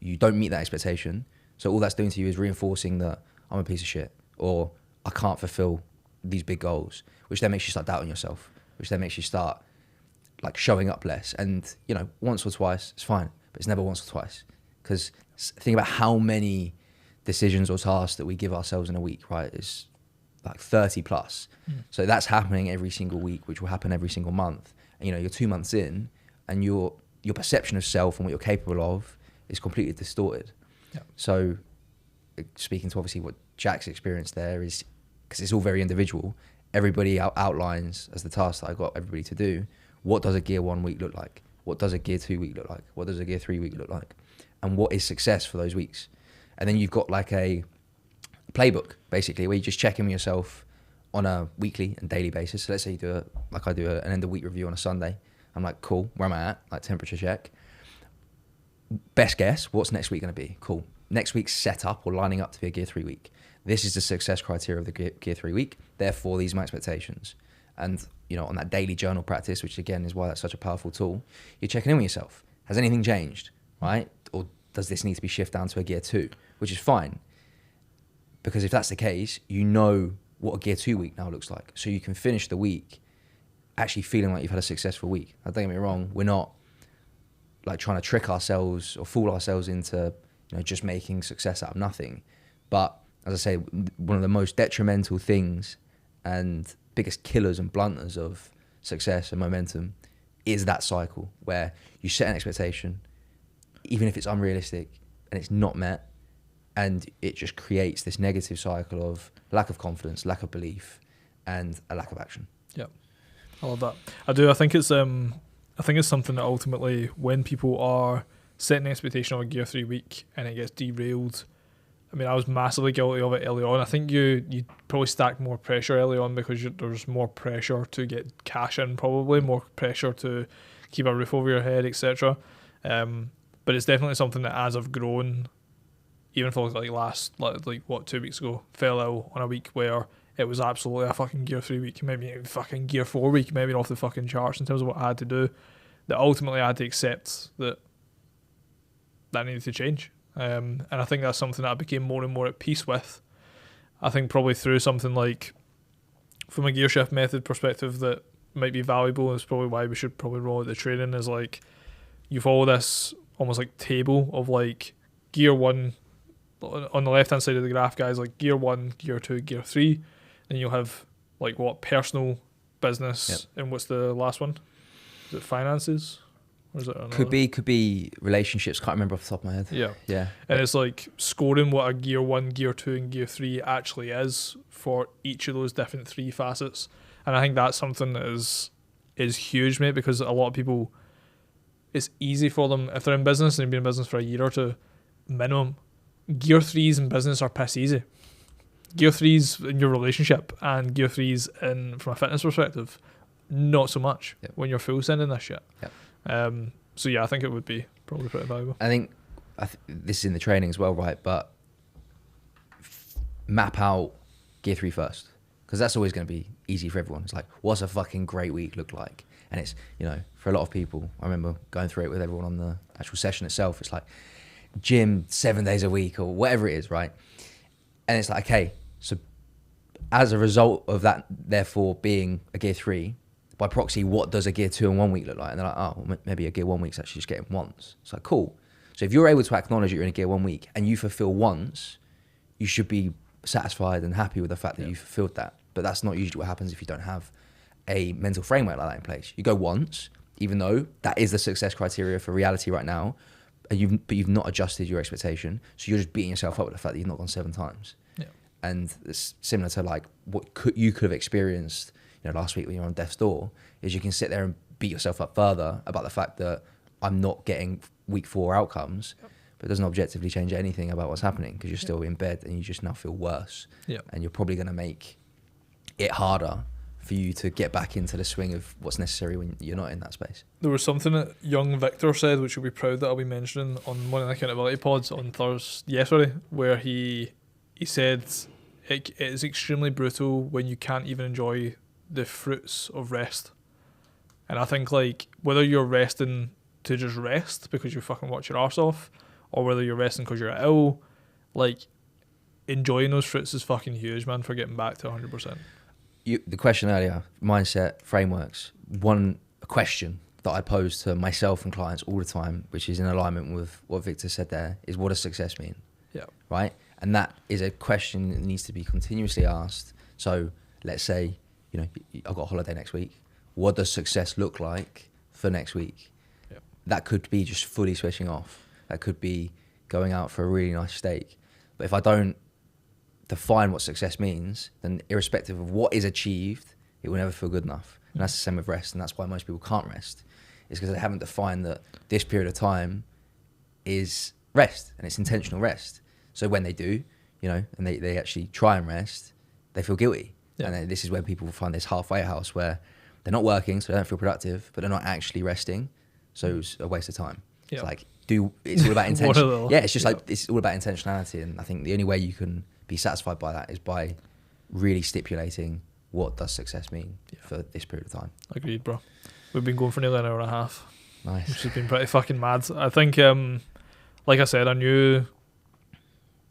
You don't meet that expectation. So all that's doing to you is reinforcing that I'm a piece of shit, or I can't fulfill these big goals, which then makes you start doubting yourself, which then makes you start like showing up less. And, you know, once or twice, it's fine, but it's never once or twice. Because think about how many decisions or tasks that we give ourselves in a week, right? It's like 30 plus. So that's happening every single week, which will happen every single month. And, you know, you're 2 months in and your perception of self and what you're capable of is completely distorted. So speaking to obviously what Jack's experience there is, because it's all very individual, everybody outlines as the task that I got everybody to do, what does a gear 1 week look like? What does a gear 2 week look like? What does a gear 3 week look like? And what is success for those weeks? And then you've got like a playbook, basically, where you just check in with yourself on a weekly and daily basis. So let's say you do an end of week review on a Sunday. I'm like, cool, where am I at? Like temperature check. Best guess, what's next week going to be? Cool. Next week's set up or lining up to be a gear 3 week. This is the success criteria of the gear 3 week. Therefore, these are my expectations. And, you know, on that daily journal practice, which again is why that's such a powerful tool, you're checking in with yourself. Has anything changed, right? Or does this need to be shifted down to a gear 2, which is fine. Because if that's the case, you know what a gear 2 week now looks like. So you can finish the week actually feeling like you've had a successful week. Now, don't get me wrong, we're not like trying to trick ourselves or fool ourselves into, you know, just making success out of nothing. But as I say, one of the most detrimental things and biggest killers and blunters of success and momentum is that cycle where you set an expectation, even if it's unrealistic and it's not met, and it just creates this negative cycle of lack of confidence, lack of belief, and a lack of action. Yeah, I love that. I do. I think it's something that ultimately, when people are setting an expectation on a gear 3 week and it gets derailed, I mean, I was massively guilty of it early on. I think you probably stack more pressure early on because there's more pressure to get cash in, probably more pressure to keep a roof over your head, etc. But it's definitely something that, as I've grown, even for like 2 weeks ago, fell ill on a week where it was absolutely a fucking gear 3 week, maybe a fucking gear 4 week, maybe off the fucking charts in terms of what I had to do. That ultimately I had to accept that needed to change. And I think that's something that I became more and more at peace with. I think probably through something like, from a gear shift method perspective, that might be valuable, is probably why we should probably roll out the training, is like, you follow this almost like table of like gear 1, on the left hand side of the graph, guys, like gear 1, gear 2, gear 3, and you'll have like what, personal, business, and what's the last one? Is it finances? Or is it another? Could be relationships. Can't remember off the top of my head. Yeah. And it's like scoring what a gear 1, gear 2, and gear 3 actually is for each of those different 3 facets. And I think that's something that is huge, mate, because a lot of people, it's easy for them if they're in business and they've been in business for a year or two, minimum. Gear 3s in business are piss easy. Gear 3s in your relationship and gear 3s from a fitness perspective, not so much when you're full sending this shit. So yeah, I think it would be probably pretty valuable. I think this is in the training as well, right? But map out gear 3 first, because that's always going to be easy for everyone. It's like, what's a fucking great week look like? And it's, you know, for a lot of people, I remember going through it with everyone on the actual session itself. It's like gym 7 days a week or whatever it is, right? And it's like, okay, so as a result of that, therefore being a gear 3, by proxy, what does a gear 2 and 1 week look like? And they're like, oh, maybe a gear 1 week's actually just getting once. It's like, cool. So if you're able to acknowledge that you're in a gear 1 week and you fulfill once, you should be satisfied and happy with the fact that you fulfilled that. But that's not usually what happens if you don't have a mental framework like that in place. You go once, even though that is the success criteria for reality right now, but you've not adjusted your expectation. So you're just beating yourself up with the fact that you've not gone 7 times. Yeah. And it's similar to like what you could have experienced, you know, last week when you were on death's door, is you can sit there and beat yourself up further about the fact that I'm not getting week 4 outcomes, but it doesn't objectively change anything about what's happening because you're still in bed and you just now feel worse. Yeah. And you're probably going to make it harder for you to get back into the swing of what's necessary when you're not in that space. There was something that young Victor said, which you'll be proud that I'll be mentioning on one of the accountability pods on Thursday, where he said it is extremely brutal when you can't even enjoy the fruits of rest. And I think like whether you're resting to just rest because you fucking watch your arse off, or whether you're resting because you're ill, like enjoying those fruits is fucking huge, man, for getting back to 100%. The question earlier, mindset, frameworks, a question that I pose to myself and clients all the time, which is in alignment with what Victor said there, is what does success mean? Yeah. Right? And that is a question that needs to be continuously asked. So let's say, you know, I've got a holiday next week. What does success look like for next week? Yep. That could be just fully switching off. That could be going out for a really nice steak. But if I don't define what success means, then irrespective of what is achieved, it will never feel good enough. And that's the same with rest, and that's why most people can't rest, is because they haven't defined that this period of time is rest, and it's intentional rest. So when they do, you know, and they actually try and rest, they feel guilty. Yeah. And this is where people find this halfway house where they're not working, so they don't feel productive, but they're not actually resting, so it's a waste of time. Yeah. It's like, it's all about intention. Yeah, it's just like, it's all about intentionality, and I think the only way you can be satisfied by that is by really stipulating what does success mean for this period of time. Agreed, bro. We've been going for nearly an hour and a half. Nice. Which has been pretty fucking mad. I think, like I said, I knew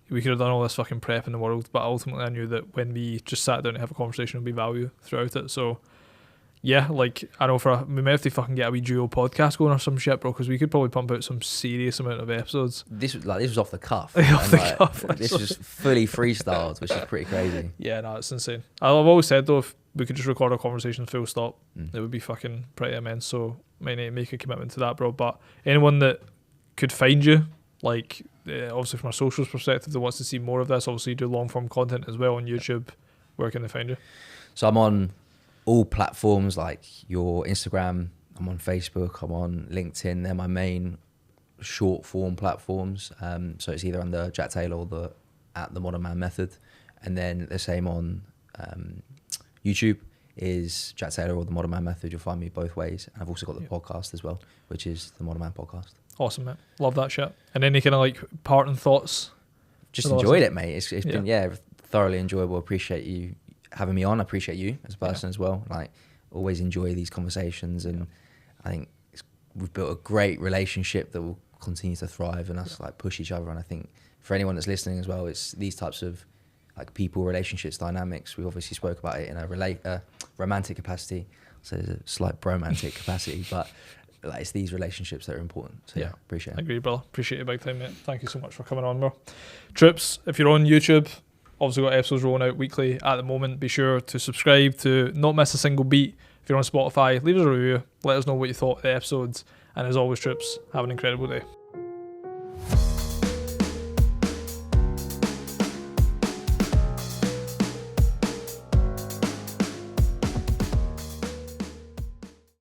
we could have done all this fucking prep in the world, but ultimately I knew that when we just sat down to have a conversation, there'd be value throughout it. So yeah, like I know we may have to fucking get a wee duo podcast going or some shit, bro, because we could probably pump out some serious amount of episodes. This was off the cuff. Cuff. This was fully freestyled, which is pretty crazy. Yeah, no, it's insane. I've always said though, if we could just record a conversation full stop, it would be fucking pretty immense. So might need to make a commitment to that, bro. But anyone that could find you, like obviously from a socials perspective, that wants to see more of this, obviously you do long form content as well on YouTube. Where can they find you? So I'm on all platforms, like your Instagram, I'm on Facebook, I'm on LinkedIn. They're my main short form platforms. So it's either under Jack Taylor or at the Modern Man Method. And then the same on YouTube is Jack Taylor or the Modern Man Method. You'll find me both ways. And I've also got the podcast as well, which is the Modern Man Podcast. Awesome, mate. Love that shit. And any kind of like parting thoughts? Just enjoyed it, mate. It's been thoroughly enjoyable. Appreciate you having me on. I appreciate you as a person as well. Like, always enjoy these conversations, and I think we've built a great relationship that will continue to thrive and us like push each other. And I think for anyone that's listening as well, it's these types of like people, relationships, dynamics. We obviously spoke about it in a romantic capacity, so there's a slight bromantic capacity, but like, it's these relationships that are important. So yeah, appreciate it. I agree, brother. Appreciate it big time, mate. Thank you so much for coming on, bro. Trips, if you're on YouTube, obviously got episodes rolling out weekly at the moment. Be sure to subscribe to not miss a single beat. If you're on Spotify, leave us a review. Let us know what you thought of the episodes. And as always, Trips, have an incredible day.